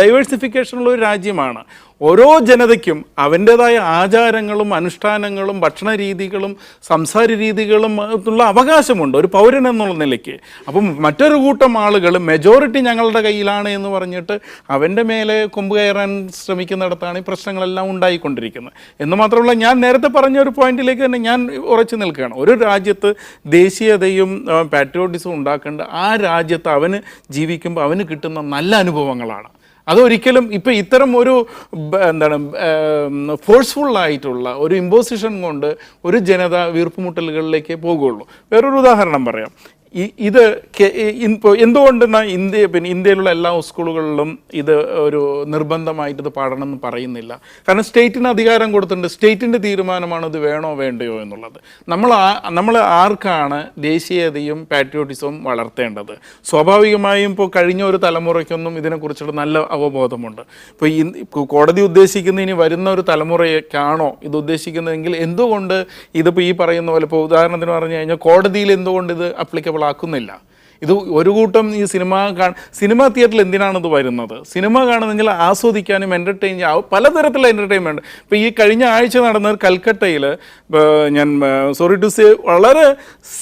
ഡൈവേഴ്സിഫിക്കേഷനുള്ള ഒരു രാജ്യമാണ്. ഓരോ ജനതയ്ക്കും അവൻ്റേതായ ആചാരങ്ങളും അനുഷ്ഠാനങ്ങളും ഭക്ഷണ രീതികളും സംസാര രീതികളും ഉള്ള അവകാശമുണ്ട് ഒരു പൗരൻ എന്നുള്ള നിലയ്ക്ക്. അപ്പം മറ്റൊരു കൂട്ടം ആളുകൾ മെജോറിറ്റി ഞങ്ങളുടെ കയ്യിലാണ് എന്ന് പറഞ്ഞിട്ട് അവൻ്റെ മേലെ കൊമ്പ് കയറാൻ ശ്രമിക്കുന്നിടത്താണ് ഈ പ്രശ്നങ്ങളെല്ലാം ഉണ്ടായിക്കൊണ്ടിരിക്കുന്നത്. എന്ന് മാത്രമല്ല, ഞാൻ നേരത്തെ പറഞ്ഞ ഒരു പോയിന്റിലേക്ക് തന്നെ ഞാൻ ഉറച്ചു നിൽക്കുകയാണ്. ഒരു രാജ്യത്ത് ദേശീയതയും പാട്രിയോട്ടിസവും ഉണ്ടാക്കേണ്ട ആ രാജ്യത്ത് അവന് ജീവിക്കുമ്പോൾ അവന് കിട്ടുന്ന നല്ല അനുഭവങ്ങളാണ്. അതൊരിക്കലും ഇപ്പം ഇത്തരം ഒരു ഫോഴ്സ്ഫുള്ളായിട്ടുള്ള ഒരു ഇമ്പോസിഷൻ കൊണ്ട് ഒരു ജനത വീർപ്പുമുട്ടലുകളിലേക്ക് പോകുകയുള്ളൂ. വേറൊരു ഉദാഹരണം പറയാം. ഇത് ഇപ്പോൾ എന്തുകൊണ്ടെന്നാ ഇന്ത്യയിലുള്ള എല്ലാ സ്കൂളുകളിലും ഇത് ഒരു നിർബന്ധമായിട്ട് ഇത് പാടണമെന്ന് പറയുന്നില്ല. കാരണം സ്റ്റേറ്റിന് അധികാരം കൊടുത്തിട്ടുണ്ട്, സ്റ്റേറ്റിൻ്റെ തീരുമാനമാണ് ഇത് വേണോ വേണ്ടയോ എന്നുള്ളത്. നമ്മൾ ആർക്കാണ് ദേശീയതയും പാട്രിയോട്ടിസവും വളർത്തേണ്ടത്? സ്വാഭാവികമായും ഇപ്പോൾ കഴിഞ്ഞ ഒരു തലമുറയ്ക്കൊന്നും ഇതിനെക്കുറിച്ചുള്ള നല്ല അവബോധമുണ്ട്. ഇപ്പോൾ കോടതി ഉദ്ദേശിക്കുന്ന ഇനി വരുന്ന ഒരു തലമുറയ്ക്കാണോ ഇത് ഉദ്ദേശിക്കുന്നതെങ്കിൽ എന്തുകൊണ്ട് ഇതിപ്പോൾ ഈ പറയുന്ന പോലെ, ഇപ്പോൾ ഉദാഹരണത്തിന് പറഞ്ഞു കഴിഞ്ഞാൽ കോടതിയിൽ എന്തുകൊണ്ട് ഇത് അപ്ലിക്കബിൾ ആക്കുന്നില്ല? ഇത് ഒരു കൂട്ടം ഈ സിനിമ തിയേറ്ററിൽ എന്തിനാണ് ഇത് വരുന്നത്? സിനിമ കാണുന്നെങ്കിൽ ആസ്വദിക്കാനും എൻ്റർടൈൻ പലതരത്തിലുള്ള എൻ്റർടൈൻമെൻറ്റ്. ഇപ്പോൾ ഈ കഴിഞ്ഞ ആഴ്ച നടന്ന കൽക്കട്ടയിൽ ഞാൻ സോറി ടു സേ വളരെ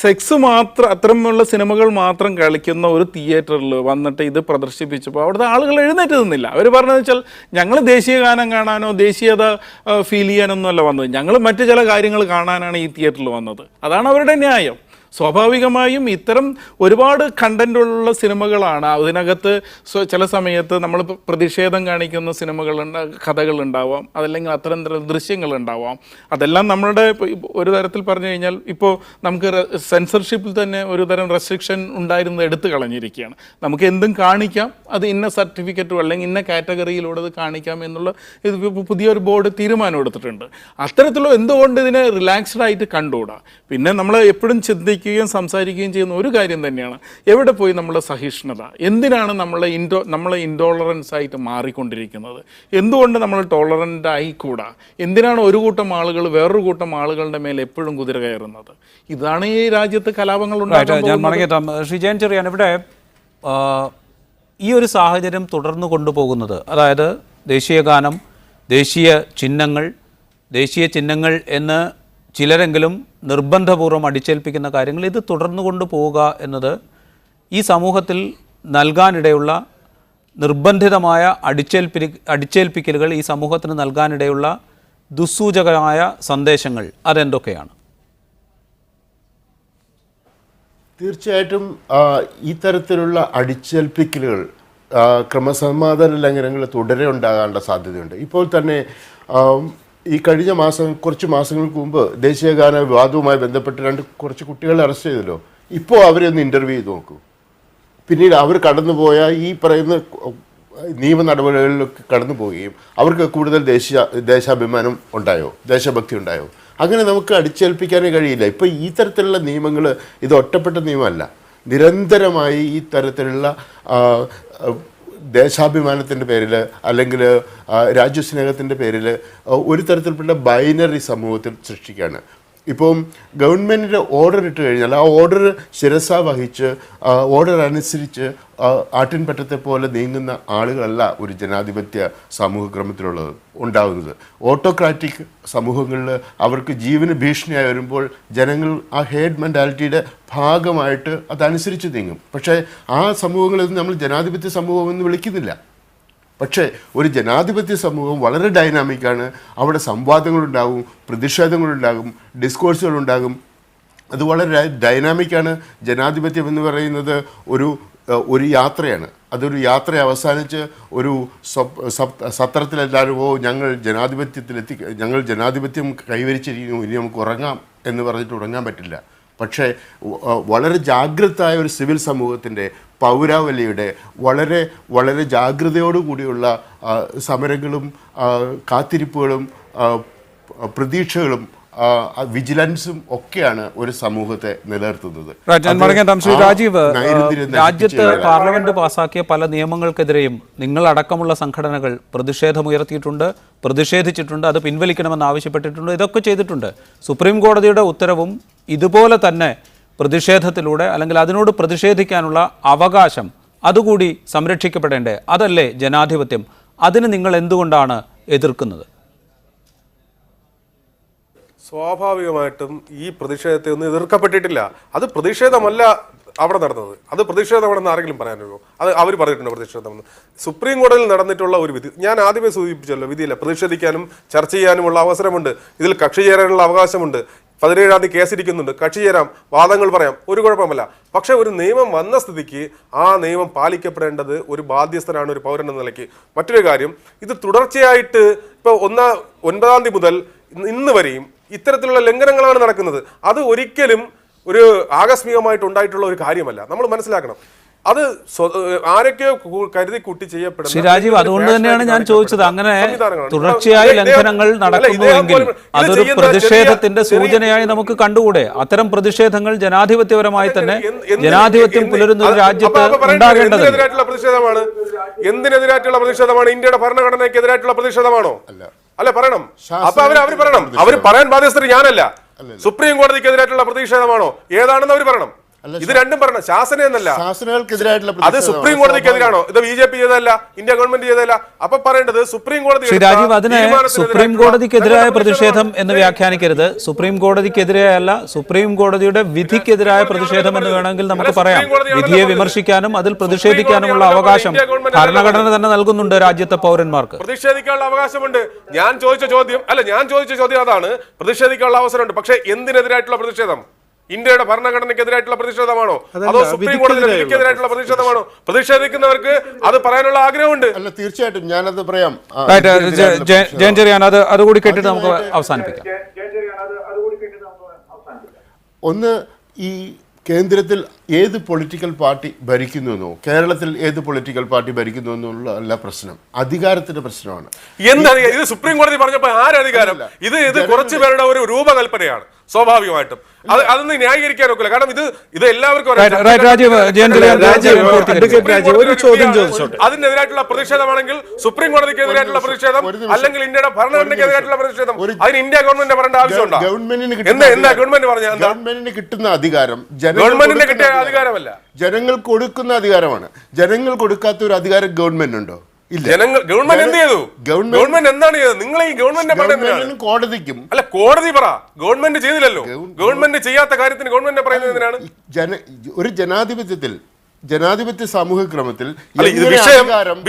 സെക്സ് മാത്രം അത്തരമുള്ള സിനിമകൾ മാത്രം കളിക്കുന്ന ഒരു തിയേറ്ററിൽ വന്നിട്ട് ഇത് പ്രദർശിപ്പിച്ചപ്പോൾ അവിടുത്തെ ആളുകൾ എഴുന്നേറ്റ് നിന്നില്ല. അവർ പറഞ്ഞതെന്ന് വെച്ചാൽ ഞങ്ങൾ ദേശീയ ഗാനം കാണാനോ ദേശീയത ഫീൽ ചെയ്യാനൊന്നുമല്ല വന്നത്, ഞങ്ങൾ മറ്റു ചില കാര്യങ്ങൾ കാണാനാണ് ഈ തിയേറ്ററിൽ വന്നത്. അതാണ് അവരുടെ ന്യായം. സ്വാഭാവികമായും ഇത്തരം ഒരുപാട് കണ്ടൻ്റുള്ള സിനിമകളാണ്. അതിനകത്ത് ചില സമയത്ത് നമ്മൾ പ്രതിഷേധം കാണിക്കുന്ന കഥകളുണ്ടാവാം, അതല്ലെങ്കിൽ അത്തരം ദൃശ്യങ്ങളുണ്ടാവാം. അതെല്ലാം നമ്മളുടെ ഒരു തരത്തിൽ പറഞ്ഞു കഴിഞ്ഞാൽ ഇപ്പോൾ നമുക്ക് സെൻസർഷിപ്പിൽ തന്നെ ഒരു തരം റെസ്ട്രിക്ഷൻ ഉണ്ടായിരുന്നത് എടുത്തു കളഞ്ഞിരിക്കുകയാണ്. നമുക്ക് എന്തും കാണിക്കാം, അത് ഇന്ന സർട്ടിഫിക്കറ്റോ അല്ലെങ്കിൽ ഇന്ന കാറ്റഗറിയിലൂടെ അത് കാണിക്കാം എന്നുള്ള പുതിയൊരു ബോർഡ് തീരുമാനം എടുത്തിട്ടുണ്ട്. അത്തരത്തിലുള്ള എന്തുകൊണ്ട് ഇതിനെ റിലാക്സ്ഡ് ആയിട്ട് കണ്ടുകൂടാ? പിന്നെ നമ്മൾ എപ്പോഴും ചിന്തിക്കുകയും സംസാരിക്കുകയും ചെയ്യുന്ന ഒരു കാര്യം തന്നെയാണ്, എവിടെ പോയി നമ്മളെ സഹിഷ്ണുത? എന്തിനാണ് നമ്മളെ ഇൻടോളറൻസ് ആയിട്ട് മാറിക്കൊണ്ടിരിക്കുന്നത്? എന്തുകൊണ്ട് നമ്മൾ ടോളറൻ്റ് ആയിക്കൂടാ? എന്തിനാണ് ഒരു കൂട്ടം ആളുകൾ വേറൊരു കൂട്ടം ആളുകളുടെ മേലെ എപ്പോഴും കുതിര കയറുന്നത്? ഇതാണ് ഈ രാജ്യത്ത് കലാപങ്ങൾ ഉണ്ടാകുന്നത്. ശ്രീ ജയൻ ചെറിയാൻ, ഇവിടെ ഈ ഒരു സാഹചര്യം തുടർന്നു കൊണ്ടുപോകുന്നത്, അതായത് ദേശീയ ഗാനം, ദേശീയ ചിഹ്നങ്ങൾ എന്ന് ചിലരെങ്കിലും നിർബന്ധപൂർവ്വം അടിച്ചേൽപ്പിക്കുന്ന കാര്യങ്ങൾ, ഇത് തുടർന്നു കൊണ്ടുപോവുക എന്നത് ഈ സമൂഹത്തിൽ നൽകാനിടയുള്ള നിർബന്ധിതമായ അടിച്ചേൽപ്പിക്കലുകൾ, ഈ സമൂഹത്തിന് നൽകാനിടയുള്ള ദുസ്സൂചകമായ സന്ദേശങ്ങൾ അതെന്തൊക്കെയാണ്? തീർച്ചയായിട്ടും ഈ തരത്തിലുള്ള അടിച്ചേൽപ്പിക്കലുകൾ, ക്രമസമാധാന ലംഘനങ്ങൾ തുടരെ ഉണ്ടാകാനുള്ള സാധ്യതയുണ്ട്. ഇപ്പോൾ തന്നെ ഈ കഴിഞ്ഞ കുറച്ച് മാസങ്ങൾക്ക് മുമ്പ് ദേശീയഗാന വിവാദവുമായി ബന്ധപ്പെട്ട് കുറച്ച് കുട്ടികളെ അറസ്റ്റ് ചെയ്തല്ലോ. ഇപ്പോൾ അവരെ ഒന്ന് ഇൻ്റർവ്യൂ ചെയ്ത് നോക്കൂ. പിന്നീട് അവർ കടന്നുപോയ ഈ പറയുന്ന നിയമ നടപടികളിലൊക്കെ കടന്നു പോവുകയും അവർക്ക് കൂടുതൽ ദേശാഭിമാനം ഉണ്ടായോ, ദേശഭക്തി ഉണ്ടായോ? അങ്ങനെ നമുക്ക് അടിച്ചേൽപ്പിക്കാനേ കഴിയില്ല. ഇപ്പോൾ ഈ തരത്തിലുള്ള നിയമങ്ങൾ ഇത് ഒറ്റപ്പെട്ട നിയമമല്ല. നിരന്തരമായി ഈ തരത്തിലുള്ള ദേശാഭിമാനത്തിൻ്റെ പേരിൽ അല്ലെങ്കിൽ രാജ്യസ്നേഹത്തിൻ്റെ പേരിൽ ഒരു തരത്തിൽപ്പെട്ട ബൈനറി സമൂഹത്തിൽ സൃഷ്ടിക്കുകയാണ്. ഇപ്പം ഗവൺമെൻറ്റിൻ്റെ ഓർഡർ ഇട്ട് കഴിഞ്ഞാൽ ആ ഓർഡർ ശിരസ വഹിച്ച് ഓർഡർ അനുസരിച്ച് ആട്ടിൻപറ്റത്തെ പോലെ നീങ്ങുന്ന ആളുകളല്ല ഒരു ജനാധിപത്യ സമൂഹക്രമത്തിലുള്ളത് ഉണ്ടാകുന്നത്. ഓട്ടോക്രാറ്റിക് സമൂഹങ്ങളിൽ അവർക്ക് ജീവന് ഭീഷണിയായി വരുമ്പോൾ ജനങ്ങൾ ആ ഹേഡ് മെൻറ്റാലിറ്റിയുടെ ഭാഗമായിട്ട് അതനുസരിച്ച് നീങ്ങും. പക്ഷേ ആ സമൂഹങ്ങളൊന്നും നമ്മൾ ജനാധിപത്യ സമൂഹം എന്ന് വിളിക്കുന്നില്ല. പക്ഷേ ഒരു ജനാധിപത്യ സമൂഹം വളരെ ഡൈനാമിക്കാണ്. അവിടെ സംവാദങ്ങളുണ്ടാകും, പ്രതിഷേധങ്ങളുണ്ടാകും, ഡിസ്കോഴ്സുകളുണ്ടാകും. അത് വളരെ ഡൈനാമിക്കാണ്. ജനാധിപത്യം എന്ന് പറയുന്നത് ഒരു യാത്രയാണ്. അതൊരു യാത്ര അവസാനിച്ച് ഒരു സത്രത്തിലെല്ലാവരും ഞങ്ങൾ ജനാധിപത്യം കൈവരിച്ചിരിക്കുന്നു, ഇനി നമുക്ക് ഉറങ്ങാം എന്ന് പറഞ്ഞിട്ട് ഉറങ്ങാൻ പറ്റില്ല. പക്ഷേ വളരെ ജാഗ്രതയായ ഒരു സിവിൽ സമൂഹത്തിൻ്റെ, പൗരാവലിയുടെ വളരെ വളരെ ജാഗ്രതയോടുകൂടിയുള്ള സമരങ്ങളും കാത്തിരിപ്പുകളും പ്രതീക്ഷകളും വിജിലൻസും ഒക്കെയാണ് ഒരു സമൂഹത്തെ നിലനിർത്തുന്നത്. രാജീവ്, രാജ്യത്ത് പാർലമെന്റ് പാസാക്കിയ പല നിയമങ്ങൾക്കെതിരെയും നിങ്ങളടക്കമുള്ള സംഘടനകൾ പ്രതിഷേധിച്ചിട്ടുണ്ട്, അത് പിൻവലിക്കണമെന്ന് ആവശ്യപ്പെട്ടിട്ടുണ്ട്, ഇതൊക്കെ ചെയ്തിട്ടുണ്ട്. സുപ്രീം കോടതിയുടെ ഉത്തരവും ഇതുപോലെ തന്നെ പ്രതിഷേധത്തിലൂടെ അല്ലെങ്കിൽ അതിനോട് പ്രതിഷേധിക്കാനുള്ള അവകാശം അതുകൂടി സംരക്ഷിക്കപ്പെടേണ്ടേ? അതല്ലേ ജനാധിപത്യം? അതിന് നിങ്ങൾ എന്തുകൊണ്ടാണ് എതിർക്കുന്നത്? സ്വാഭാവികമായിട്ടും ഈ പ്രതിഷേധത്തെ ഒന്നും എതിർക്കപ്പെട്ടിട്ടില്ല. അത് പ്രതിഷേധമല്ല അവിടെ നടന്നത്. അത് പ്രതിഷേധമാണെന്ന് ആരെങ്കിലും പറയാനുള്ളൂ? അത് അവർ പറഞ്ഞിട്ടുണ്ട് പ്രതിഷേധമെന്ന്. സുപ്രീം കോടതിയിൽ നടന്നിട്ടുള്ള ഒരു വിധി ഞാൻ ആദ്യമേ സൂചിപ്പിച്ചല്ലോ, വിധിയില്ല. പ്രതിഷേധിക്കാനും ചർച്ച ചെയ്യാനുമുള്ള അവസരമുണ്ട്. ഇതിൽ കക്ഷി ചേരാനുള്ള അവകാശമുണ്ട്. 17-ാം തീയതി കേസിരിക്കുന്നുണ്ട്, കക്ഷി ചേരാം, വാദങ്ങൾ പറയാം, ഒരു കുഴപ്പമില്ല. പക്ഷെ ഒരു നിയമം വന്ന സ്ഥിതിക്ക് ആ നിയമം പാലിക്കപ്പെടേണ്ടത് ഒരു ബാധ്യസ്ഥനാണ് ഒരു പൗരൻ എന്ന നിലയ്ക്ക്. മറ്റൊരു കാര്യം, ഇത് തുടർച്ചയായിട്ട് ഇപ്പോൾ 9-ാം തീയതി മുതൽ ഇന്ന് വരെയും ഇത്തരത്തിലുള്ള ലംഘനങ്ങളാണ് നടക്കുന്നത്. അത് ഒരിക്കലും ഒരു ആകസ്മികമായിട്ട് ഉണ്ടായിട്ടുള്ള ഒരു കാര്യമല്ല. നമ്മൾ മനസ്സിലാക്കണം. അത് ആരൊക്കെയോ കരുതി കൂട്ടി ചെയ്യപ്പെടുന്ന. രാജീവ്, അതുകൊണ്ട് തന്നെയാണ് ഞാൻ ചോദിച്ചത്, അങ്ങനെ തുടർച്ചയായി ലംഘനങ്ങൾ നടക്കുന്നുവെങ്കിൽ അതൊരു പ്രതിഷേധത്തിന്റെ സൂചനയായി നമുക്ക് കണ്ടുകൂടെ? അത്തരം പ്രതിഷേധങ്ങൾ ജനാധിപത്യപരമായി തന്നെ ജനാധിപത്യം പുലരുന്ന ഒരു രാജ്യത്ത് ഉണ്ടാകേണ്ടത്. പ്രതിഷേധമാണ്. എന്തിനെതിരായിട്ടുള്ള പ്രതിഷേധമാണ്? ഇന്ത്യയുടെ ഭരണഘടനയ്ക്കെതിരായിട്ടുള്ള പ്രതിഷേധമാണോ? അല്ല, പറയണം. അപ്പൊ അവർ പറയണം. അവർ പറയാൻ ബാധ്യസ്ഥർ ഞാനല്ല. സുപ്രീം കോടതിക്കെതിരായിട്ടുള്ള പ്രതിഷേധമാണോ? ഏതാണെന്ന് അവർ പറയണം. ഇത് രണ്ടും പറയണം. ശാസന എന്നല്ല, ശാസനകൾക്കെതിരായിട്ടുള്ള അത് സുപ്രീം കോടതിക്കെതിരാണോ? ഇത് BJP ചെയ്തതല്ല, ഇന്ത്യ ഗവൺമെന്റ് ചെയ്തതല്ല. അപ്പൊ പറയേണ്ടത് സുപ്രീം കോടതി. ശ്രീ രാജീവ്, അതിനെ സുപ്രീം കോടതിക്കെതിരായ പ്രതിഷേധം എന്ന് വ്യാഖ്യാനിക്കരുത്. സുപ്രീം കോടതിക്കെതിരെയല്ല, സുപ്രീം കോടതിയുടെ വിധിക്കെതിരായ പ്രതിഷേധം എന്ന് വേണമെങ്കിൽ നമുക്ക് പറയാം. വിധിയെ വിമർശിക്കാനും അതിൽ പ്രതിഷേധിക്കാനുമുള്ള അവകാശം ഭരണഘടന തന്നെ നൽകുന്നുണ്ട് രാജ്യത്തെ പൗരന്മാർക്ക്. പ്രതിഷേധിക്കാനുള്ള അവകാശമുണ്ട്. ഞാൻ ചോദിച്ച ചോദ്യം അതാണ്. പ്രതിഷേധിക്കാനുള്ള അവസരമുണ്ട്. പക്ഷേ എന്തിനെതിരായിട്ടുള്ള പ്രതിഷേധം? ഇന്ത്യയുടെ ഭരണഘടനയ്ക്കെതിരായിട്ടുള്ള പ്രതിഷേധമാണോ, അതോ സുപ്രീം കോടതിയുടെ വിധിക്കെതിരായിട്ടുള്ള പ്രതിഷേധമാണോ? പ്രതിഷേധിക്കുന്നവർക്ക് അത് പറയാനുള്ള ആഗ്രഹമുണ്ട്. അല്ല, തീർച്ചയായിട്ടും ഞാനത് പറയാം. ജയൻ ചെറിയാൻ അതുകൂടി കേട്ടിട്ട് നമുക്ക് അവസാനിപ്പിക്കാം. ഒന്ന്, ഈ കേന്ദ്രത്തിൽ ഏത് പൊളിറ്റിക്കൽ പാർട്ടി ഭരിക്കുന്നു, കേരളത്തിൽ ഏത് പൊളിറ്റിക്കൽ പാർട്ടി ഭരിക്കുന്നു എന്നുള്ള പ്രശ്നം അധികാരത്തിന്റെ പ്രശ്നമാണ്. എന്താണ് ഇത്? സുപ്രീം കോടതി പറഞ്ഞപ്പോ ആരധികാരം? ഇത് കുറച്ചു പേരുടെ ഒരു രൂപകൽപ്പനയാണ്. സ്വാഭാവികമായിട്ടും അതൊന്നും ന്യായീകരിക്കാൻ ഒക്കില്ല. കാരണം ഇത് എല്ലാവർക്കും ഒരു ചോദ്യം ചോദിച്ചോട്ടെ. അതിനെതിരായിട്ടുള്ള പ്രതിഷേധമാണെങ്കിൽ സുപ്രീം കോടതിക്കെതിരായിട്ടുള്ള പ്രതിഷേധം, അല്ലെങ്കിൽ ഇന്ത്യയുടെ ഭരണഘടനയ്ക്കെതിരായിട്ടുള്ള പ്രതിഷേധം, അതിന് ഇന്ത്യ ഗവൺമെന്റ് പറയേണ്ട ആവശ്യമുണ്ടോ? എന്താ ഗവൺമെന്റ് പറഞ്ഞ? ഗവൺമെന്റിന് കിട്ടുന്ന അധികാരം ഗവൺമെന്റിന് കിട്ടിയ അധികാരമല്ല, ജനങ്ങൾ കൊടുക്കുന്ന അധികാരമാണ്. ജനങ്ങൾ കൊടുക്കാത്ത ഒരു അധികാരം ഗവൺമെന്റ് ഉണ്ടോ? ഗവൺമെന്റ് എന്ത് ചെയ്തു? ഗവൺമെന്റ് എന്താണ് ചെയ്തത്? നിങ്ങൾ ഈ ഗവൺമെന്റ് കോടതിക്കും അല്ല, കോടതി പറ. ഗവൺമെന്റ് ചെയ്തില്ലല്ലോ. ഗവൺമെന്റ് ചെയ്യാത്ത കാര്യത്തിന് ഗവൺമെന്റ് പറയുന്നത് എന്തിനാണ്? ഒരു ജനാധിപത്യ സമൂഹക്രമത്തിൽ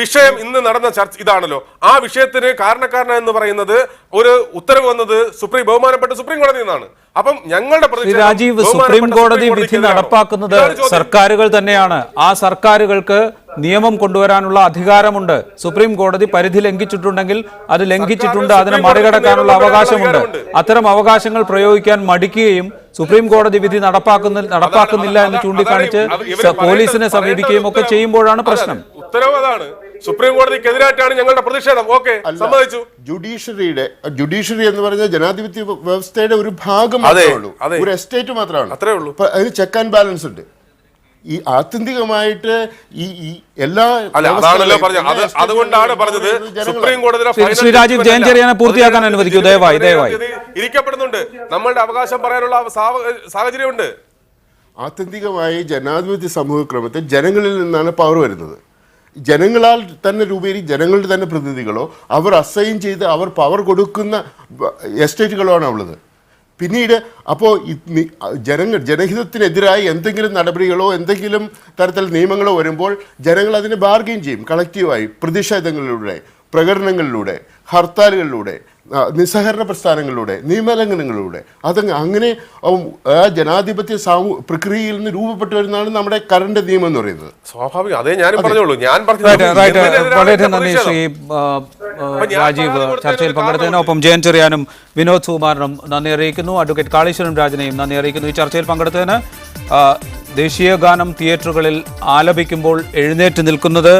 വിഷയം ഇന്ന് നടന്ന ചർച്ച ഇതാണല്ലോ. ആ വിഷയത്തിന് കാരണക്കാരൻ എന്ന് പറയുന്നത് ഒരു ഉത്തരവ് വന്നത് ബഹുമാനപ്പെട്ട സുപ്രീം കോടതി നിന്നാണ്. അപ്പം ഞങ്ങളുടെ രാജീവ്, സുപ്രീം കോടതി വിധി നടപ്പാക്കുന്നത് സർക്കാരുകൾ തന്നെയാണ്. ആ സർക്കാരുകൾക്ക് നിയമം കൊണ്ടുവരാനുള്ള അധികാരമുണ്ട്. സുപ്രീം കോടതി പരിധി ലംഘിച്ചിട്ടുണ്ടെങ്കിൽ അത് ലംഘിച്ചിട്ടുണ്ട്, അതിനെ മറികടക്കാനുള്ള അവകാശമുണ്ട്. അത്തരം അവകാശങ്ങൾ പ്രയോഗിക്കാൻ മടിക്കുകയും സുപ്രീം കോടതി വിധി നടപ്പാക്കുന്നില്ല എന്ന് ചൂണ്ടിക്കാണിച്ച് പോലീസിനെ സമീപിക്കുകയും ഒക്കെ ചെയ്യുമ്പോഴാണ് പ്രശ്നം. ഉത്തരവ് അതാണ്. സുപ്രീം കോടതിക്കെതിരായിട്ടാണ് ഞങ്ങളുടെ പ്രതിഷേധം. ഓക്കെ, സമ്മതിച്ചു. ജുഡീഷ്യറി എന്ന് പറഞ്ഞാൽ ജനാധിപത്യ വ്യവസ്ഥയുടെ ഒരു ഭാഗം മാത്രമേ ഉള്ളൂ, ഒരു എസ്റ്റേറ്റ് മാത്രമാണ്. അത്രേ ഉള്ളൂ. അതിന് ചെക്ക് ആൻഡ് ബാലൻസ് ഉണ്ട്. ഈ ആത്യന്തികമായിട്ട് ഈ എല്ലാ അതുകൊണ്ടാണ് പറഞ്ഞത് സുപ്രീം കോടതി. ശ്രീ രാജീവ്, ജയൻ ചെറിയാനെ പൂർത്തിയാക്കാൻ അനുവദിക്കൂ ദയവായി. ഇരിക്കപ്പെടുന്നുണ്ട്. നമ്മളുടെ അവകാശം പറയാനുള്ള സാഹചര്യമുണ്ട്. ആത്യന്തികമായി ജനാധിപത്യ സമൂഹക്രമത്തിൽ ജനങ്ങളിൽ നിന്നാണ് പവർ വരുന്നത്. ജനങ്ങളാൽ തന്നെ ജനങ്ങളുടെ തന്നെ പ്രതിനിധികളോ അവർ അസൈൻ ചെയ്ത് അവർ പവർ കൊടുക്കുന്ന എസ്റ്റേറ്റുകളാണ് ഉള്ളത്. പിന്നീട് അപ്പോൾ ജനഹിതത്തിനെതിരായി എന്തെങ്കിലും നടപടികളോ എന്തെങ്കിലും തരത്തിൽ നിയമങ്ങളോ വരുമ്പോൾ ജനങ്ങൾ അതിനെ ബാർഗെയിൻ ചെയ്യും. കളക്റ്റീവായി പ്രതിഷേധങ്ങളിലൂടെ, പ്രകടനങ്ങളിലൂടെ, ഹർത്താലുകളിലൂടെ, നിസ്സഹകരണ പ്രസ്ഥാനങ്ങളിലൂടെ, നിയമലംഘനങ്ങളിലൂടെ, അങ്ങനെ ആ ജനാധിപത്യ പ്രക്രിയയിൽ നിന്ന് രൂപപ്പെട്ടു വരുന്നതാണ് നമ്മുടെ കറണ്ട് നിയമം എന്ന് പറയുന്നത്. സ്വാഭാവികം. അതേ ഞാനും പറഞ്ഞോളൂ. വളരെ നന്ദി ശ്രീ രാജീവ്, ചർച്ചയിൽ പങ്കെടുത്തതിനൊപ്പം ജയൻ ചെറിയാനും വിനോദ് സുകുമാരനും നന്ദി അറിയിക്കുന്നു. അഡ്വക്കേറ്റ് കാളീശ്വരൻ രാജനെയും നന്ദി അറിയിക്കുന്നു. ഈ ചർച്ചയിൽ പങ്കെടുത്തതിന് ദേശീയ ഗാനം തിയേറ്ററുകളിൽ ആലപിക്കുമ്പോൾ എഴുന്നേറ്റ് നിൽക്കുന്നത്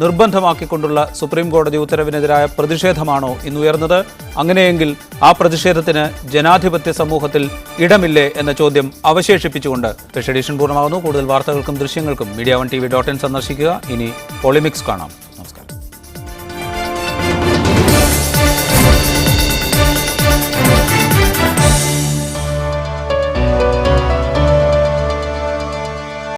നിർബന്ധമാക്കിക്കൊണ്ടുള്ള സുപ്രീം കോടതി ഉത്തരവിനെതിരായ പ്രതിഷേധമാണോ ഇന്നുയർന്നത്? അങ്ങനെയെങ്കിൽ ആ പ്രതിഷേധത്തിന് ജനാധിപത്യ സമൂഹത്തിൽ ഇടമില്ലേ എന്ന ചോദ്യം അവശേഷിപ്പിച്ചുകൊണ്ട് സ്പെഷ്യൽ എഡിഷൻ പൂർണ്ണമാകുന്നു. കൂടുതൽ വാർത്തകൾക്കും ദൃശ്യങ്ങൾക്കും media1tv.in സന്ദർശിക്കുക. ഇനി പോളിമിക്സ് കാണാം.